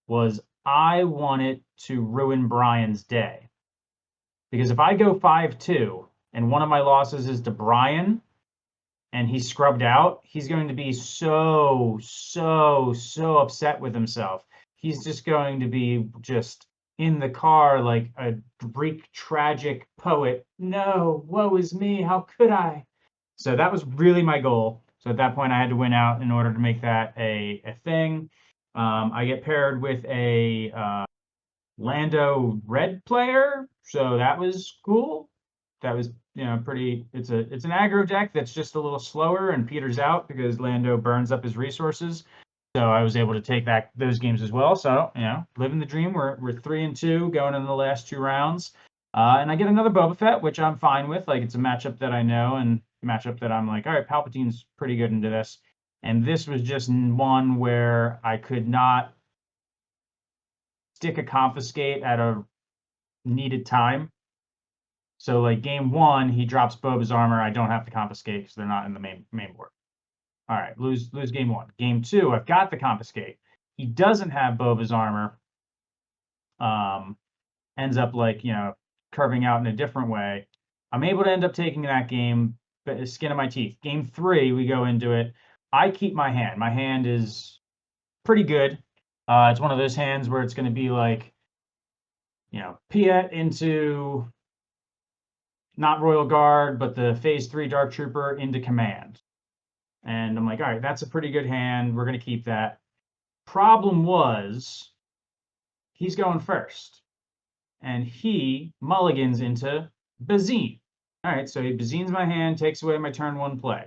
was I wanted to ruin Brian's day. Because if I go 5-2 and one of my losses is to Brian and he's scrubbed out, he's going to be so upset with himself. He's just going to be just in the car like a Greek tragic poet. No, woe is me, how could I? So that was really my goal. So at that point, I had to win out in order to make that a thing. I get paired with a Lando red player, so that was cool. That was, pretty. It's an aggro deck that's just a little slower and peters out because Lando burns up his resources. So I was able to take those games as well. So living the dream. We're 3-2 going in the last 2 rounds, and I get another Boba Fett, which I'm fine with. Like it's a matchup that I know and a matchup that I'm like, all right, Palpatine's pretty good into this. And this was just one where I could not stick a confiscate at a needed time. So like game 1, he drops Boba's armor. I don't have to confiscate because they're not in the main board. All right, lose game 1. Game 2, I've got the confiscate. He doesn't have Boba's armor. Ends up like curving out in a different way. I'm able to end up taking that game, but skin of my teeth. Game 3, we go into it. I keep my hand. My hand is pretty good. It's one of those hands where it's going to be like, Piet into not Royal Guard, but the Phase 3 Dark Trooper into Command. And I'm like, all right, that's a pretty good hand. We're going to keep that. Problem was, he's going first. And he mulligans into Bazine. All right, so he Bazines my hand, takes away my turn 1 play.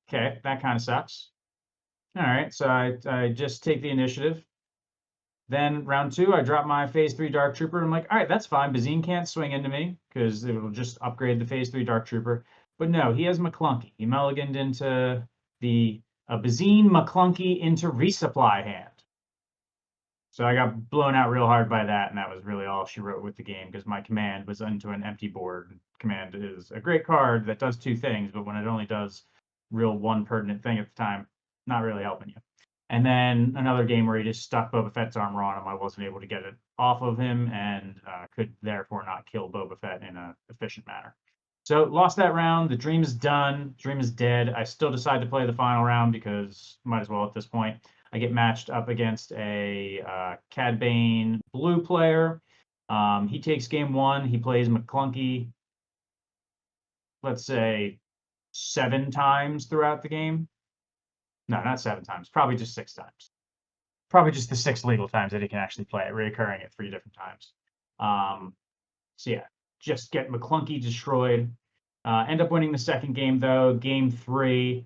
Okay, that kind of sucks. All right, so I just take the initiative. Then round 2, I drop my Phase 3 Dark Trooper. I'm like, all right, that's fine. Bazine can't swing into me because it will just upgrade the Phase 3 Dark Trooper. But no, he has McClunky. He mulliganed into the Bazine McClunky into resupply hand. So I got blown out real hard by that, and that was really all she wrote with the game because my command was into an empty board. Command is a great card that does 2 things, but when it only does real one pertinent thing at the time, not really helping you. And then another game where he just stuck Boba Fett's armor on him. I wasn't able to get it off of him and could therefore not kill Boba Fett in an efficient manner. So lost that round. The dream is done. Dream is dead. I still decide to play the final round because might as well at this point. I get matched up against a Cad Bane blue player. He takes game 1. He plays McClunky, let's say 7 times throughout the game. No, not 7 times. Probably just 6 times. Probably just the 6 legal times that he can actually play it, reoccurring at 3 different times. So yeah, just get McClunky destroyed. End up winning the second game though. Game 3,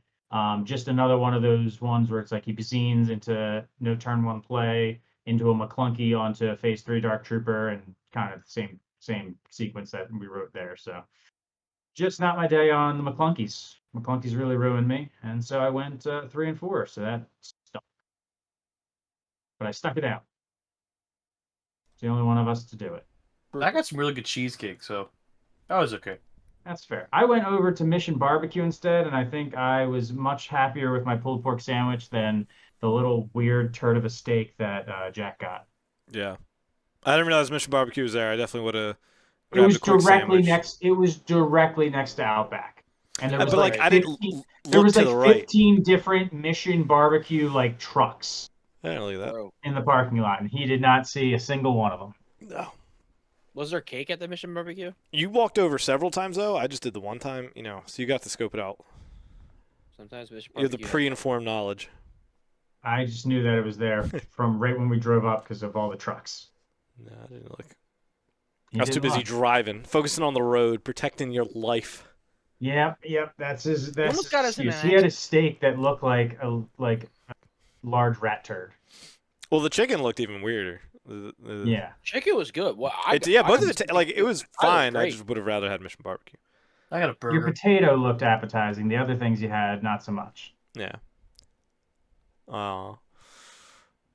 just another one of those ones where it's like he Bazines into no turn 1 play, into a McClunky onto a Phase 3 Dark Trooper, and kind of the same sequence that we wrote there. So just not my day on the McClunkies. McClunkies really ruined me, and so I went 3-4. So that stunk, but I stuck it out. It's the only one of us to do it. I got some really good cheesecake, so that was okay. That's fair. I went over to Mission Barbecue instead, and I think I was much happier with my pulled pork sandwich than the little weird turd of a steak that Jack got. Yeah, I didn't realize Mission Barbecue was there. I definitely would have. It was directly next. It was directly next to Outback, and there was but like 15, there was like 15 different Mission Barbecue like trucks. I didn't look at that. Bro, in the parking lot, and he did not see a single one of them. No. was there cake at the Mission Barbecue? You walked over several times though. I just did the one time, so you got to scope it out. Sometimes Mission You have the Barbecue. pre-informed knowledge. I just knew that it was there from right when we drove up because of all the trucks. No, I didn't look. He I was too didn't busy look. driving, focusing on the road, protecting your life. Yep. That's his. That's Almost got us in excuse. an He had a steak that looked like a large rat turd. Well, the chicken looked even weirder. Yeah. Chicken was good. Well, Both of it. Like it was fine. I great. just would have rather had Mission Barbecue. I got a Your burger. potato looked appetizing. The other things you had, not so much. Yeah. Oh.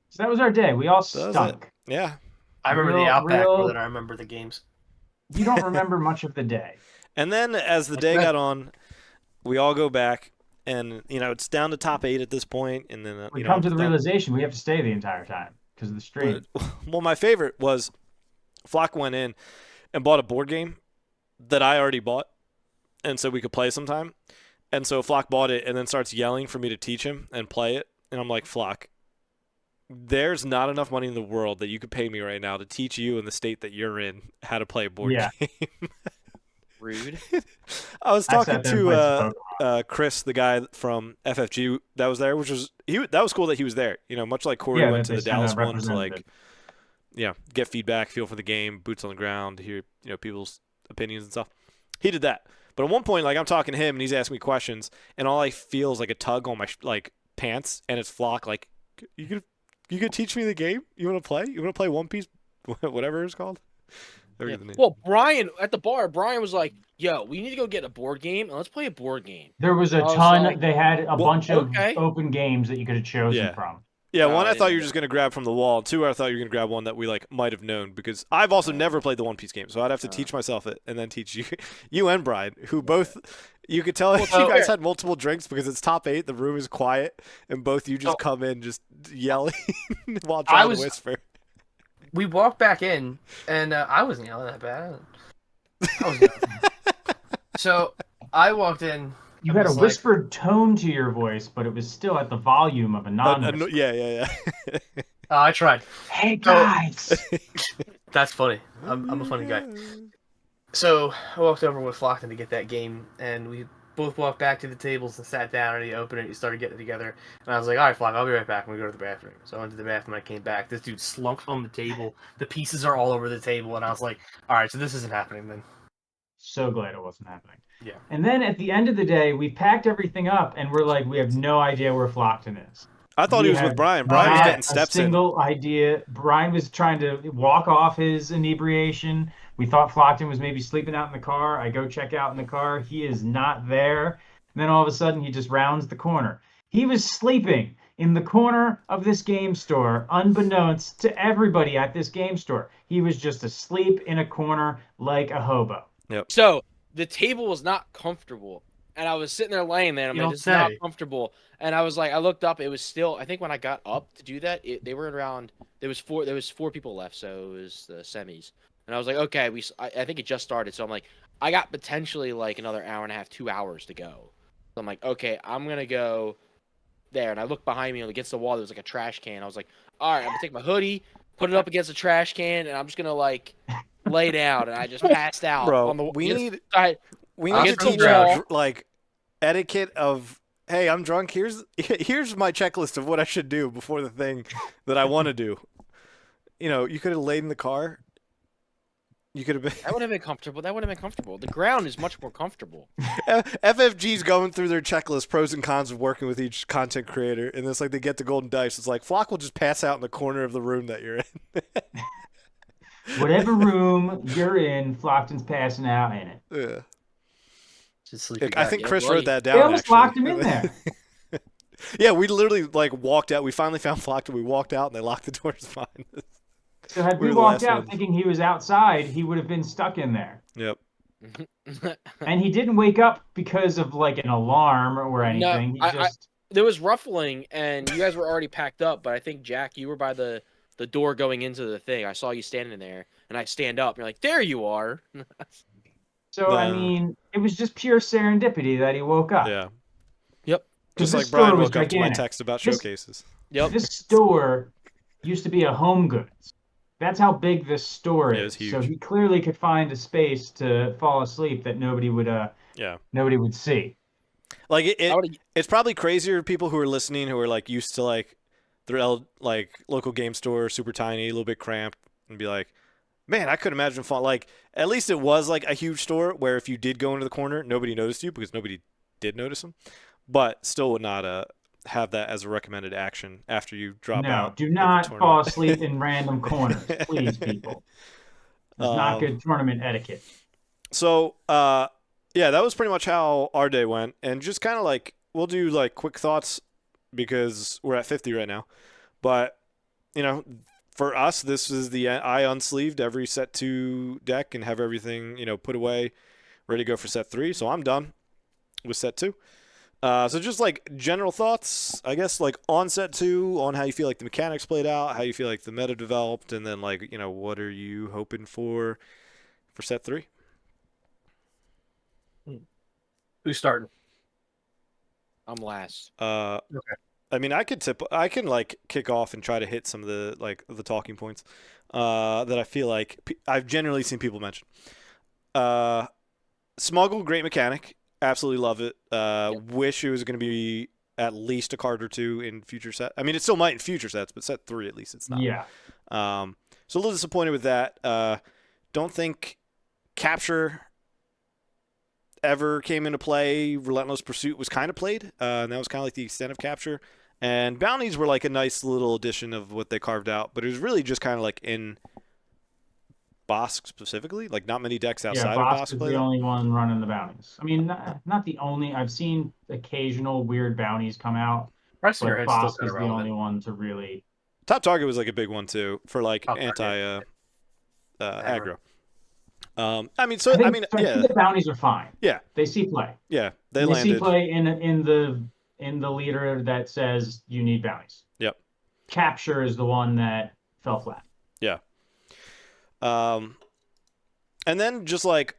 So that was our day. We all That was it. stunk. Yeah. I remember real- the Outback real- more than I remember the games. You don't remember much of the day. And then as the day got on, we all go back, and it's down to top 8 at this point, and then We come to the realization we have to stay the entire time because of the stream. Well, my favorite was Flock went in and bought a board game that I already bought, and so we could play sometime. And so Flock bought it and then starts yelling for me to teach him and play it. And I'm like, Flock, there's not enough money in the world that you could pay me right now to teach you in the state that you're in how to play a board game. Rude. I was I talking sat there and played some to Chris, the guy from FFG that was there, that was cool that he was there. Much like Corey went to the Dallas one to like, get feedback, feel for the game, boots on the ground, to hear people's opinions and stuff. He did that, but at one point, like I'm talking to him and he's asking me questions, and all I feel is like a tug on my pants, and it's Flock like, you could teach me the game. You want to play? You want to play One Piece, whatever it's called. Yeah. Well, Brian at the bar, Brian was like, "Yo, we need to go get a board game and let's play a board game." There was a I was ton. like, They had a bunch of okay. open games that you could have chosen from. Yeah, No, one I I thought didn't you were know. just gonna grab from the wall. Two, I thought you were gonna grab one that we might have known, because I've also never played the One Piece game, so I'd have to teach myself it and then teach you, you and Brian, who both you could tell you guys had multiple drinks because it's top 8, the room is quiet, and both you just come in just yelling while trying to whisper. We walked back in, and I wasn't yelling that bad. I was yelling. So I walked in. You had a whispered tone to your voice, but it was still at the volume of a non-whisper. Yeah. I tried. Hey guys! That's funny. I'm a funny guy. So I walked over with Flockton to get that game, and we both walked back to the tables and sat down, and he opened it, he started getting it together, and I was like, all right, Flock, I'll be right back. I'm going to go to the bathroom. So I went to the bathroom, I came back. This dude slumped on the table. The pieces are all over the table, and I was like, all right, so this isn't happening then. So glad it wasn't happening. Yeah. And then at the end of the day, we packed everything up, and we're like, we have no idea where Flockton is. I thought he was with Brian. Brian was getting steps in. A single idea. Brian was trying to walk off his inebriation. We thought Flockton was maybe sleeping out in the car. I go check out in the car. He is not there. And then all of a sudden, he just rounds the corner. He was sleeping in the corner of this game store, unbeknownst to everybody at this game store. He was just asleep in a corner like a hobo. Yep. So the table was not comfortable, and I was sitting there laying there, and I'm like, "This is not comfortable." And I was like, I looked up. It was still. I think when I got up to do that, they were around. There was four people left, so it was the semis. And I was like, okay, I think it just started, so I'm like, I got potentially like another hour and a half, 2 hours to go. So I'm like, okay, I'm gonna go there. And I looked behind me against the wall. There was like a trash can. I was like, all right, I'm gonna take my hoodie, put it up against the trash can, and I'm just gonna like lay down. And I just passed out. Bro, on the, we need to against the teach wall. like etiquette of, hey, I'm drunk. Here's my checklist of what I should do before the thing that I want to do. You could have laid in the car. You could have been. That would have been comfortable. The ground is much more comfortable. FFG's going through their checklist, pros and cons of working with each content creator, and it's like they get the golden dice. It's like Flock will just pass out in the corner of the room that you're in. Whatever room you're in, Flockton's passing out in it. Yeah. Just sleeping. I think Chris wrote that down. They almost actually. locked him in there. Yeah, we literally walked out. We finally found Flockton. We walked out, and they locked the doors behind us. So had we walked out thinking he was outside, he would have been stuck in there. Yep. And he didn't wake up because of like an alarm or anything. No, there was ruffling, and you guys were already packed up. But I think Jack, you were by the door going into the thing. I saw you standing there, and I stand up. And you're like, there you are. So I mean, it was just pure serendipity that he woke up. Yeah. Yep. Just like Brian woke up to my text about showcases. Yep. This store used to be a Home Goods. That's how big this store Yeah, it was is. So huge. he clearly could find a space to fall asleep that Yeah. nobody would see. Like I would. it's probably crazier to people who are listening who are like used to like like local game store, super tiny, a little bit cramped, and be like, man, I couldn't imagine like at least it was like a huge store where if you did go into the corner, nobody noticed you because nobody did notice them, but still would not have that as a recommended action after you drop No, out do of the not fall tournament. asleep in random corners, please, people. It's not um, good tournament etiquette. so yeah, that was pretty much how our day went, and just kind of like we'll do like quick thoughts because we're at 50 right now, but you know, for us, this is the I unsleeved every set 2 deck and have everything, put away, ready to go for set 3. So I'm done with set 2. So just like general thoughts, I guess, like on set 2, on how you feel like the mechanics played out, how you feel like the meta developed, and then like, what are you hoping for set 3? Who's starting? I'm last. Okay. I mean, I can like kick off and try to hit some of the like the talking points that I feel like I've generally seen people mention. Smuggle, great mechanic, absolutely love it. Wish it was going to be at least a card or 2 in future set. I mean, it still might in future sets, but set 3 at least it's not. Yeah. So a little disappointed with that. Don't think capture ever came into play. Relentless Pursuit was kind of played, and that was kind of like the extent of capture. And bounties were like a nice little addition of what they carved out, but it was really just kind of like in Bosk specifically, like not many decks Yeah, outside of Bosk Bosk is play the that. only one running the bounties. I mean, not the only. I've seen occasional weird bounties come out, Pressing your but head's still Bosk kind is of the only relevant. one to really. Top Target was like a big one too for like Top anti target. aggro. I think Yeah, the bounties are fine. yeah, They see play. yeah. They And they see landed. play in the leader that says you need bounties. Yep. Capture is the one that fell flat. Yeah. Um, and then just like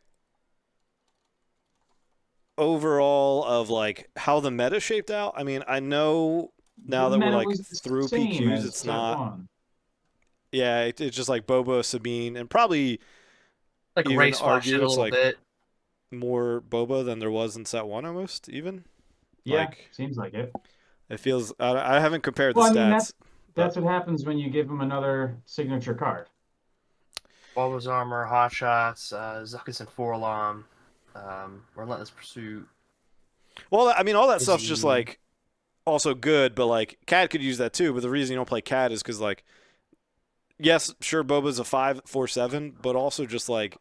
overall of like how the meta shaped out. I mean, I know now The that we're meta like was the through same PQs, as it's set not. one. Yeah, it's just like Boba, Sabine, and probably Like even race watched it argue a it's little like bit. more Boba than there was in set 1 almost even. Yeah, Like seems like it. it feels. I haven't compared the Well, I mean stats, but that's what happens when you give them another signature card. Bulba's Armor, Hot Shots, Zuckuss and Forlom, Relentless Pursuit. well, I mean, all that stuff's just Izzy. like also good, but like Cad could use that too. But the reason you don't play Cad is because like, yes, sure, Boba's a 5/4/7, but also just like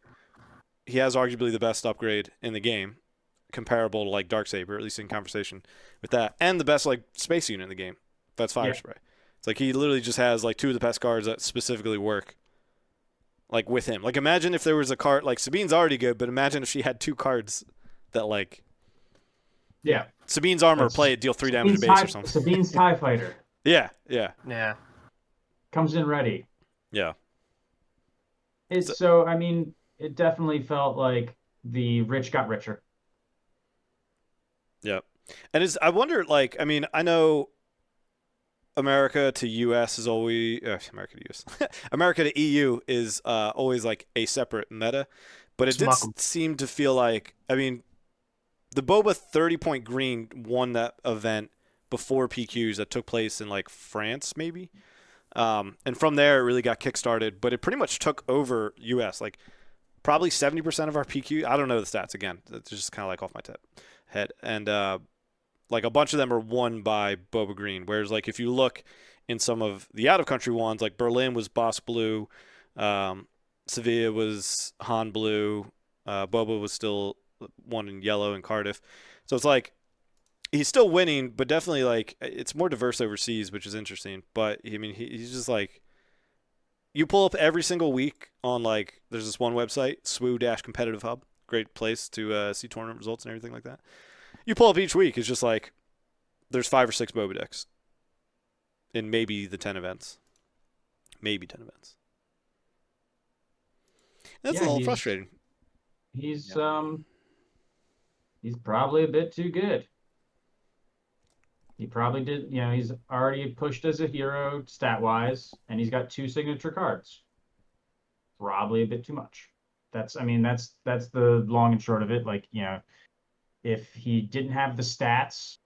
he has arguably the best upgrade in the game, comparable to like Darksaber, at least in conversation with that, and the best like space unit in the game. That's Fire Yeah. Spray. It's like he literally just has like 2 of the best cards that specifically work. Like with him, like imagine if there was a card like Sabine's already good, but imagine if she had 2 cards that like Yeah. Sabine's armor That's play it deal 3 damage to base or something. Sabine's TIE Fighter Yeah, yeah, Yeah. comes in ready. yeah. So I mean, it definitely felt like the rich got richer. Yeah. And I wonder, like, I mean, I know America to US is always America to US, America to EU is always like a separate meta, but it did Smuck 'em. seem to feel like, I mean, the Boba 30-point green won that event before PQs that took place in like France, maybe. And from there, it really got kickstarted, but it pretty much took over US. Like, probably 70% of our PQ. I don't know the stats again. It's just kind of like off my head. And like a bunch of them are won by Boba Green. Whereas like if you look in some of the out of country ones, like Berlin was Boss Blue, Sevilla was Han Blue, Boba was still one in yellow in Cardiff. So it's like he's still winning, but definitely like it's more diverse overseas, which is interesting. But I mean he's just like you pull up every single week on like there's this one website, SWU-Competitive Hub, great place to see tournament results and everything like that. You pull up each week, it's just like there's 5 or 6 Boba decks in maybe the 10 events, maybe 10 events. That's a little frustrating. He's he's probably a bit too good. He probably did, he's already pushed as a hero stat wise, and he's got 2 signature cards. Probably a bit too much. I mean, that's the long and short of it. Like, if he didn't have the stats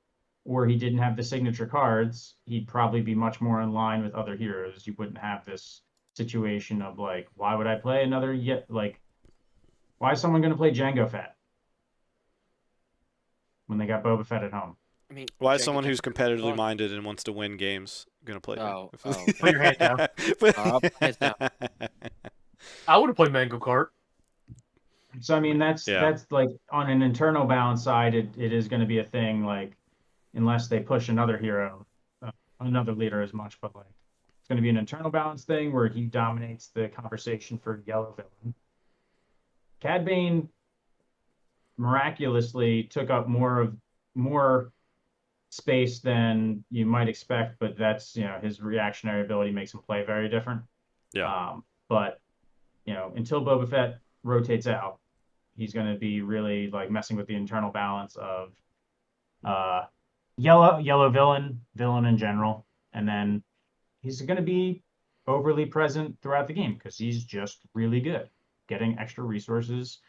or he didn't have the signature cards, he'd probably be much more in line with other heroes. You wouldn't have this situation of like, why would I play another yet? Like, why is someone going to play Jango Fett when they got Boba Fett at home? I mean, Why is Jango someone Fett's who's pretty competitively fun. minded and wants to win games gonna play him? Oh, oh. Put your hand down. Hands down. I would have played Mango Kart. So I mean, that's Yeah. that's like on an internal balance side, it is going to be a thing. Like, unless they push another hero, another leader as much, but like it's going to be an internal balance thing where he dominates the conversation for yellow villain. Cad Bane miraculously took up more space than you might expect, but that's his reactionary ability makes him play very different. Yeah. But until Boba Fett rotates out, he's going to be really like messing with the internal balance of yellow villain in general, and then he's going to be overly present throughout the game because he's just really good getting extra resources.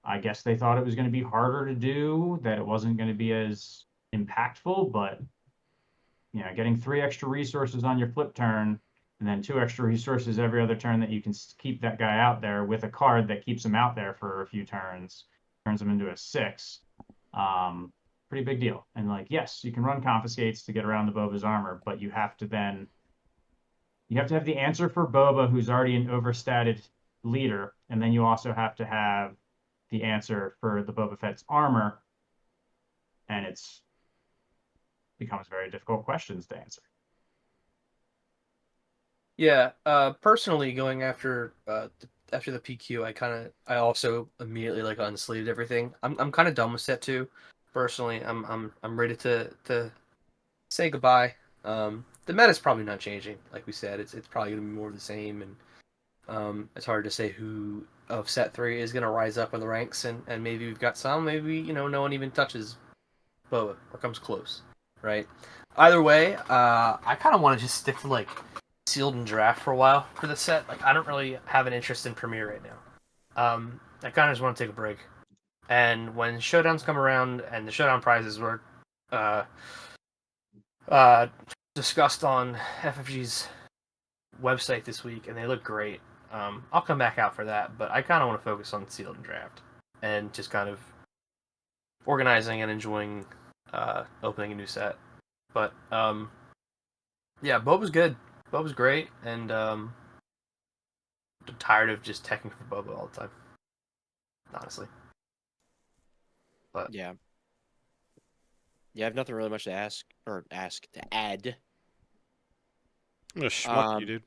I guess they thought it was going to be harder to do, that it wasn't going to be as impactful, but getting 3 extra resources on your flip turn and then 2 extra resources every other turn that you can keep that guy out there with a card that keeps him out there for a few turns, turns him into a 6. Pretty big deal. And like, yes, you can run confiscates to get around the Boba's armor, but you have to have the answer for Boba, who's already an overstated leader, and then you also have to have the answer for the Boba Fett's armor, and it's becomes very difficult questions to answer. Yeah, personally, going after after the PQ, I also immediately like unsleeved everything. I'm kind of done with set 2. Personally, I'm ready to say goodbye. The meta's probably not changing, like we said. It's probably gonna be more of the same, and it's hard to say who of set 3 is gonna rise up in the ranks, and maybe we've got some, maybe no one even touches Boa or comes close, right? Either way, I kind of want to just stick to like sealed and draft for a while for the set. Like, I don't really have an interest in Premiere right now. I kind of just want to take a break. And when showdowns come around and the showdown prizes were discussed on FFG's website this week, and they look great, I'll come back out for that. But I kind of want to focus on sealed and draft and just kind of organizing and enjoying opening a new set. But yeah, Boba's good. Boba's great, and I'm tired of just teching for Boba all the time. Honestly. But Yeah. Yeah, I have nothing really much to to add. I'm gonna schmuck you, dude.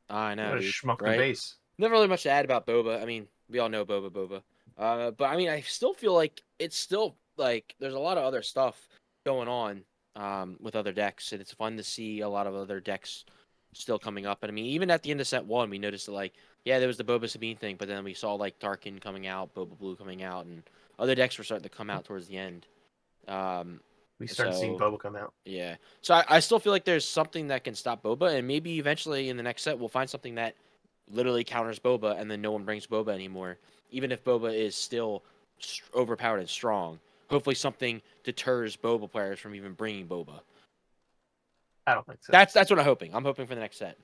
I know, what a dude, schmuck the right? base. Never really much to add about Boba. I mean, we all know Boba. But I mean, I still feel like it's still like there's a lot of other stuff going on with other decks, and it's fun to see a lot of other decks still coming up. And I mean, even at the end of set 1, we noticed that like, yeah, there was the Boba Sabine thing, but then we saw like Tarkin coming out, Boba Blue coming out, and other decks were starting to come out towards the end. We started seeing Boba come out. Yeah. So I still feel like there's something that can stop Boba, and maybe eventually in the next set we'll find something that literally counters Boba, and then no one brings Boba anymore. Even if Boba is still overpowered and strong, hopefully something deters Boba players from even bringing Boba. I don't think so. That's what I'm hoping. I'm hoping for the next set.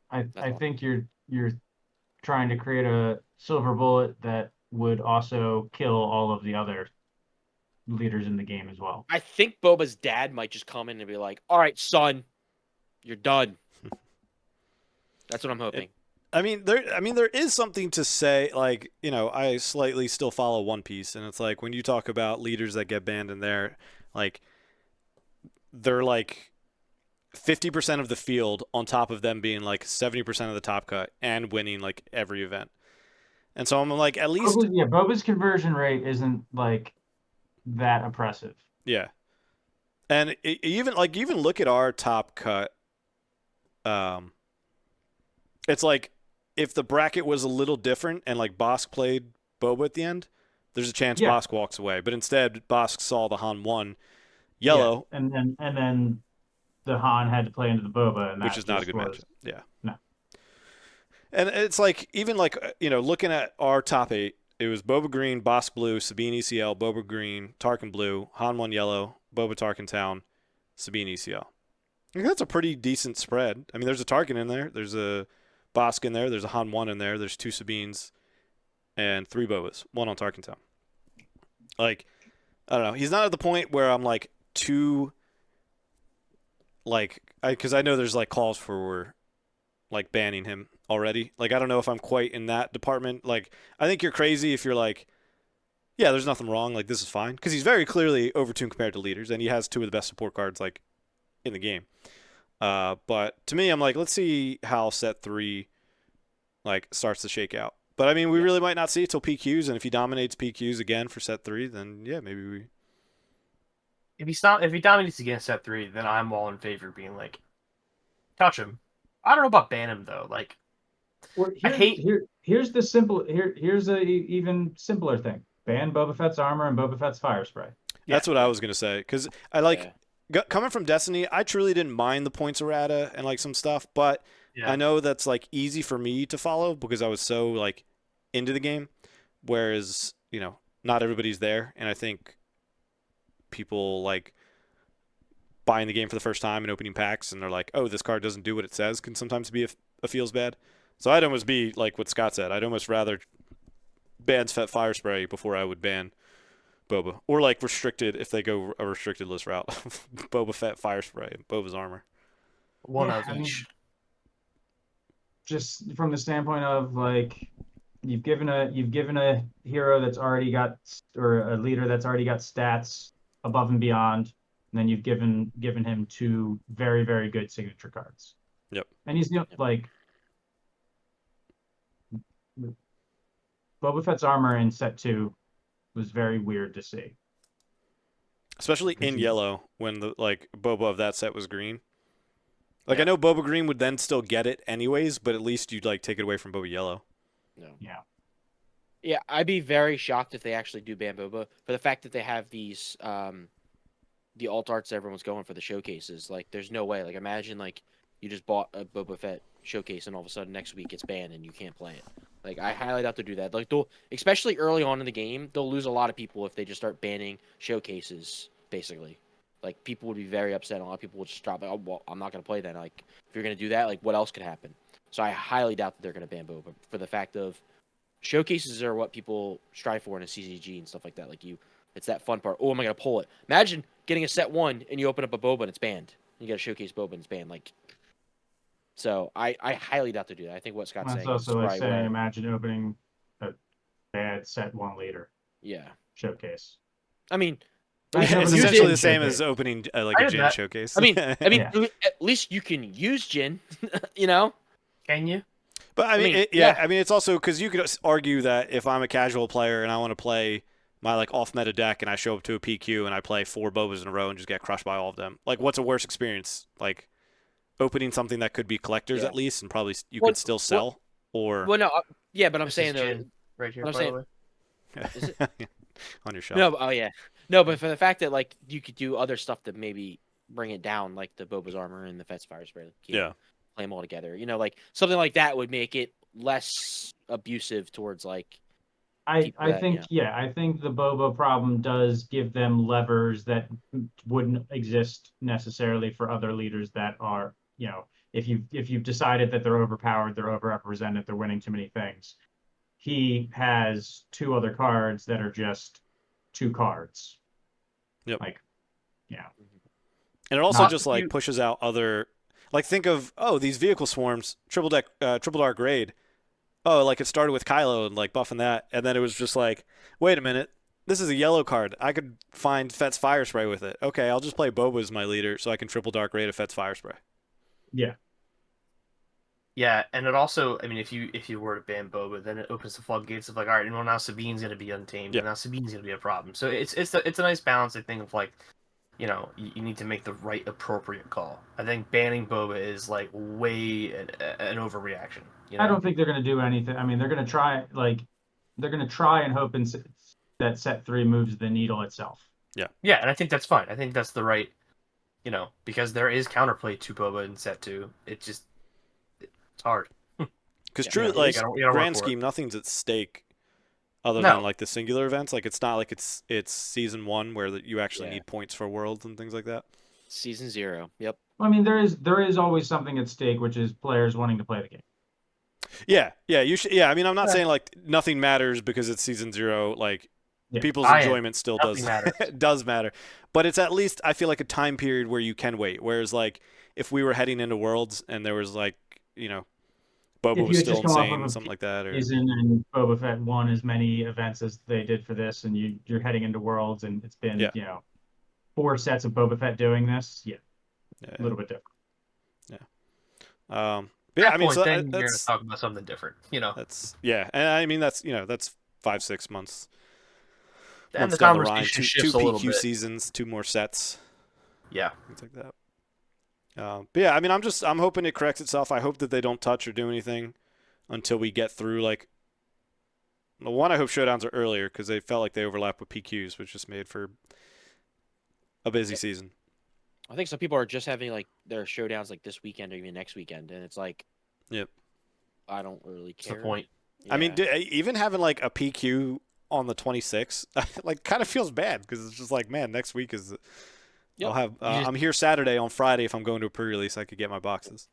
I think you're trying to create a silver bullet that would also kill all of the other leaders in the game as well. I think Boba's dad might just come in and be like, "All right, son, you're done." That's what I'm hoping. I mean, there is something to say. Like, I slightly still follow One Piece, and it's like when you talk about leaders that get banned in there, like they're like 50% of the field on top of them being like 70% of the top cut and winning like every event. And so I'm like, at least Boba's conversion rate isn't like that oppressive. Yeah. And even look at our top cut. It's like if the bracket was a little different and like Bosk played Boba at the end, there's a chance Bosk walks away. But instead, Bosk saw the Han 1, Yellow, and then the Han had to play into the Boba, and which that is not a just good was matchup. Yeah. no. And it's like, even like, looking at our top 8, it was Boba Green, Bosk Blue, Sabine ECL, Boba Green, Tarkin Blue, Han 1 Yellow, Boba Tarkin Town, Sabine ECL. I think that's a pretty decent spread. I mean, there's a Tarkin in there, there's a Bosk in there, there's a Han 1 in there, there's 2 Sabines, and 3 Bobas, 1 on Tarkin Town. Like, I don't know. He's not at the point where I'm like too, like, because I know there's like calls for like banning him already. Like, I don't know if I'm quite in that department. Like, I think you're crazy if you're like, yeah, there's nothing wrong. Like, this is fine, because he's very clearly overtuned compared to leaders, and he has 2 of the best support cards like in the game. But to me, I'm like, let's see how set 3 like starts to shake out. But I mean, we really might not see it till PQs, and if he dominates PQs again for set 3, then yeah, maybe we. If he dominates against set 3, then I'm all in favor of being like, touch him. I don't know about ban him though. Like, Here's the simple here's a even simpler thing. Ban Boba Fett's armor and Boba Fett's fire spray. That's what I was gonna say, because I like coming from Destiny. I truly didn't mind the points errata and like some stuff, but I know that's like easy for me to follow because I was so like into the game, whereas not everybody's there, and I think people like buying the game for the first time and opening packs, and they're like, oh, this card doesn't do what it says, can sometimes be a feels bad. So I'd almost be like what Scott said. I'd almost rather ban Fett Fire Spray before I would ban Boba. Or like restricted, if they go a restricted list route. Boba Fett Fire Spray and Boba's armor. One of each. Just from the standpoint of like you've given a hero that's already got, or a leader that's already got stats above and beyond, and then you've given him 2 very, very good signature cards. Yep. And he's like Boba Fett's armor in set 2 was very weird to see. Especially in yellow, when the like Boba of that set was green. Like, I know Boba Green would then still get it anyways, but at least you'd like take it away from Boba Yellow. No. Yeah. Yeah, I'd be very shocked if they actually do ban Boba, for the fact that they have these the alt arts everyone's going for, the showcases. Like, there's no way. Like, imagine like you just bought a Boba Fett showcase and all of a sudden next week it's banned and you can't play it. Like, I highly doubt they'll do that. Like, especially early on in the game, they'll lose a lot of people if they just start banning showcases, basically. Like, people would be very upset. A lot of people would just drop, like, oh, well, I'm not going to play then. Like, if you're going to do that, like, what else could happen? So I highly doubt that they're going to ban Boba, for the fact of showcases are what people strive for in a CCG and stuff like that. Like, it's that fun part. Oh, am I going to pull it? Imagine getting a set 1 and you open up a Boba and it's banned. You got a showcase Boba and it's banned. Like, so I highly doubt they do that. I think what Scott's saying is also like saying, right. imagine opening a bad set 1 leader. Yeah. Showcase. I mean, it's essentially the same as opening like a Jin showcase. I mean, at least you can use Jin, Can you? But I mean, I mean, it's also because you could argue that if I'm a casual player and I want to play my like off meta deck and I show up to a PQ and I play 4 Bobas in a row and just get crushed by all of them, like, what's a worse experience? Like, opening something that could be collectors at least, and probably you could still sell, or no, but I'm saying though, right here, I'm saying, is it on your shelf? No, no, but for the fact that like you could do other stuff to maybe bring it down, like the Boba's armor and the Fett's fire spray, play them all together. Like something like that would make it less abusive towards like. I think the Boba problem does give them levers that wouldn't exist necessarily for other leaders that are, if you've decided that they're overpowered, they're overrepresented, they're winning too many things. He has 2 other cards that are just 2 cards. Yep. Like, yeah. And it also just like pushes out other, like, think of these vehicle swarms, triple dark raid. Oh, like it started with Kylo and like buffing that, and then it was just like, wait a minute, this is a yellow card. I could find Fett's fire spray with it. Okay, I'll just play Boba as my leader so I can triple dark raid a Fett's fire spray. Yeah. Yeah, and it also, I mean, if you were to ban Boba, then it opens the floodgates of like, all right, well, now Sabine's going to be untamed, and now Sabine's going to be a problem. So it's a nice balance, I think, of like, you need to make the right appropriate call. I think banning Boba is like way an overreaction. I don't think they're going to do anything. I mean, they're going to try and hope that set 3 moves the needle itself. Yeah, and I think that's fine. I think that's the right, because there is counterplay to boba in set 2. It's hard. Because Yeah, true, it like is. You gotta work grand for it. scheme, nothing's at stake other than No. like the singular events. Like it's not like it's season 1 where you actually Yeah. need points for worlds and things like that. Season 0. Yep. I mean, there is always something at stake, which is players wanting to play the game. Yeah, yeah, you should. Yeah, I mean, I'm not Yeah. saying like nothing matters because it's season 0. Like Yeah. people's I am. enjoyment still Nothing does matters. does matter, but it's at least I feel like a time period where you can wait. Whereas like if we were heading into worlds and there was like Boba If was you had still just come off insane, of a something like that, or season and Boba Fett won as many events as they did for this, and you're heading into Worlds, and it's been Yeah. 4 sets of Boba Fett doing this, yeah, a little bit different. but yeah, At I mean, that so point, then you're gonna that's talk about something different. yeah, and I mean that's 5-6 months. And Months the down the line, conversation two shifts a little PQ bit. seasons, 2 more sets, Yeah. things like that. But yeah, I mean, I'm hoping it corrects itself. I hope that they don't touch or do anything until we get through like. The one I hope showdowns are earlier because they felt like they overlap with PQs, which just made for a busy season. I think some people are just having like their showdowns like this weekend or even next weekend, and it's like, Yep. I don't really What's the care. point? I mean, Yeah. even having like a PQ on the 26th, like kind of feels bad because it's just like, man, next week is. Yep. I'll have. You just- I'm here Saturday. On Friday, if I'm going to a pre-release, I could get my boxes.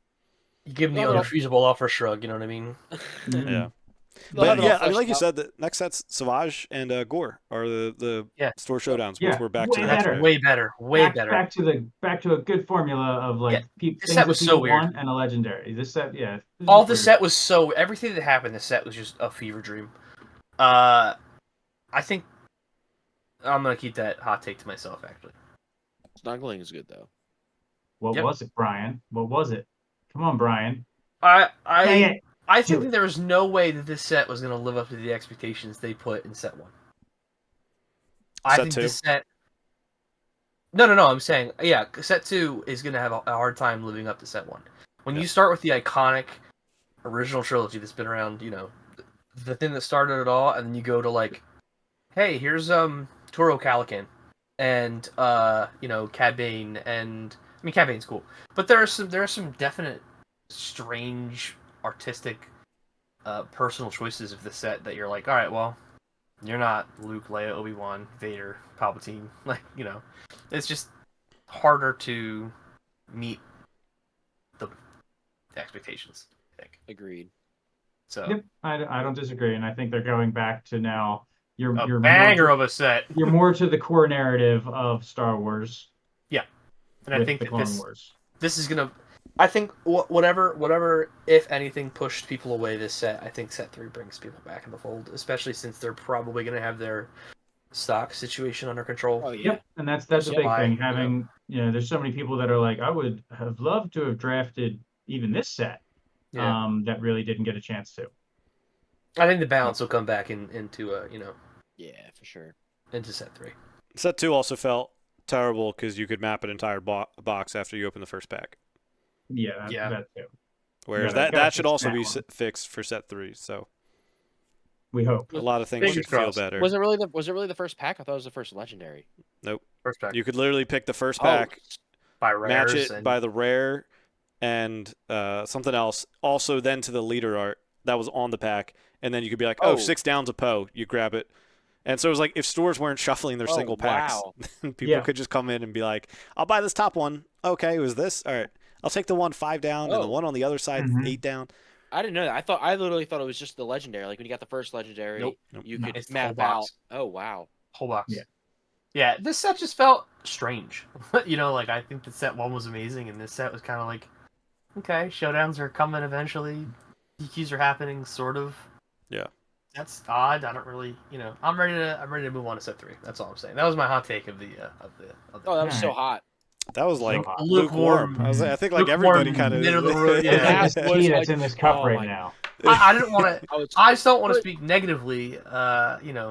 You give them the Well, unrefusable offer shrug. You know what I mean? Yeah. They'll have But it all yeah, I mean, like fleshed you out. said, the next set's Savage and Gore are the Yeah. store showdowns, Yeah, which we're back way to. That's better. way better. Way better. Back to a good formula of like things this set that was so people weird. want and a legendary. This set, yeah. this All is the weird. set was everything that happened. The set was just a fever dream. I think I'm gonna keep that hot take to myself. Actually, Snuggling is good though. What Yep. was it, Brian? What was it? Come on, Brian. I Dang it. I Do think it. that there was no way that this set was gonna live up to the expectations they put in set 1. I Set think 2? this set. No. I'm saying set 2 is gonna have a hard time living up to set 1. When Yeah. you start with the iconic original trilogy that's been around, the thing that started it all, and then you go to like, hey, here's Toro Calican, and Cad Bane, and I mean Cad Bane's cool, but there are some definite strange artistic, personal choices of the set that you're like, all right, well, you're not Luke, Leia, Obi-Wan, Vader, Palpatine, it's just harder to meet the expectations, I think. Agreed. So Yep, I don't disagree, and I think they're going back to now. You're a banger more, of a set. you're more to the core narrative of Star Wars. And I with think the that Clone Wars. this is gonna. I think whatever, if anything, pushed people away this set. I think set 3 brings people back in the fold, especially since they're probably gonna have their stock situation under control. Oh yeah. Yep, and that's a Yeah. big Why, thing. Having there's so many people that are like, I would have loved to have drafted even this set. Yeah. That really didn't get a chance to. I think the balance will come back into Yeah, for sure. into set 3. Set 2 also felt terrible because you could map an entire box after you open the first pack. Yeah, Yeah. that too. Whereas Gotta that should fix also that be one. fixed for set 3. So We hope. a lot of things Fingers should feel crossed. better. Was it really the first pack? I thought it was the first legendary. First pack You could literally pick the first pack, by match rares it and by the rare, and something else. Also, then to the leader art that was on the pack, and then you could be like, Oh. 6 downs of Poe. You grab it. And so it was like if stores weren't shuffling their Oh, single packs, wow. people Yeah. could just come in and be like, I'll buy this top one. Okay, it was this? All right. I'll take the one 5 down and the Oh. one on the other side Mhm. 8 down. I didn't know that. I literally thought it was just the legendary. Like when you got the first legendary, Nope. you No. could It's the whole map out. box. Oh wow. whole box. Yeah. Yeah, this set just felt strange. I think the set 1 was amazing, and this set was kind of like, okay, showdowns are coming eventually, DQs are happening, sort of. Yeah. That's odd. I don't really, I'm ready to move on to set 3. That's all I'm saying. That was my hot take of the. Oh, that was so Alright. hot. That was So like hot. lukewarm. I think like everybody kind of middle of the road. Yeah, Yeah. it's the was tea that's like, in this cup oh right my- now. I didn't want to. I was. I just don't want to But- speak negatively,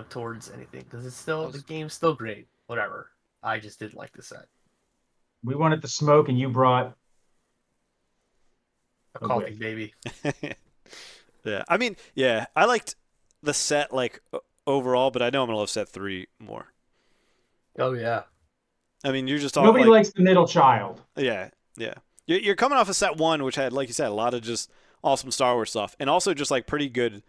towards anything because it's still the game's still great. Whatever. I just didn't like the set. We wanted the smoke, and you brought. A Oh, coffee wait. baby. Yeah. I mean, yeah, I liked the set like overall, but I know I'm gonna love set 3 more. Oh yeah. I mean, you're just talking Nobody like, likes the middle child. yeah, yeah. You're coming off of set one, which had, like you said, a lot of just awesome Star Wars stuff, and also just like pretty good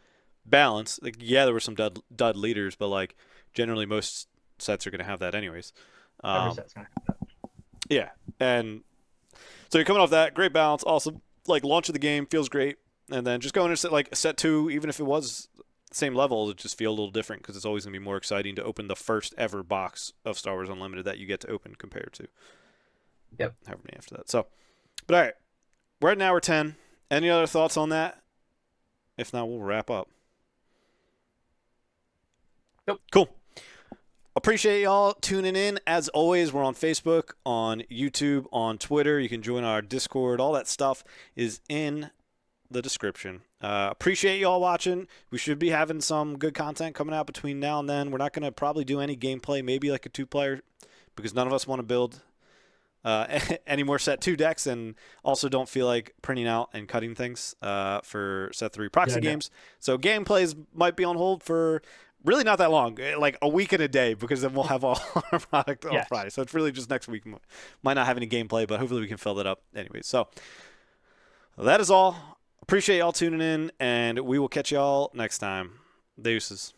balance. Like, yeah, there were some dud leaders, but like generally most sets are going to have that anyways. Every set's gonna have that. Yeah, and so you're coming off that great balance, awesome. Like launch of the game feels great, and then just going into set two, even if it was the same level, it just feel a little different because it's always gonna be more exciting to open the first ever box of Star Wars Unlimited that you get to open compared to however many after that. So, but all right, we're at an hour 10. Any other thoughts on that? If not, we'll wrap up. Nope. Cool. Appreciate y'all tuning in. As always, we're on Facebook, on YouTube, on Twitter. You can join our Discord. All that stuff is in the description. Appreciate y'all watching. We should be having some good content coming out between now and then. We're not going to probably do any gameplay, maybe like a 2-player, because none of us want to build any more set 2 decks, and also don't feel like printing out and cutting things for set 3 proxy games. So gameplays might be on hold for really not that long, like a week and a day, because then we'll have all our product on Friday. So it's really just next week. Might not have any gameplay, but hopefully we can fill that up anyway. So that is all. Appreciate y'all tuning in, and we will catch y'all next time. Deuces.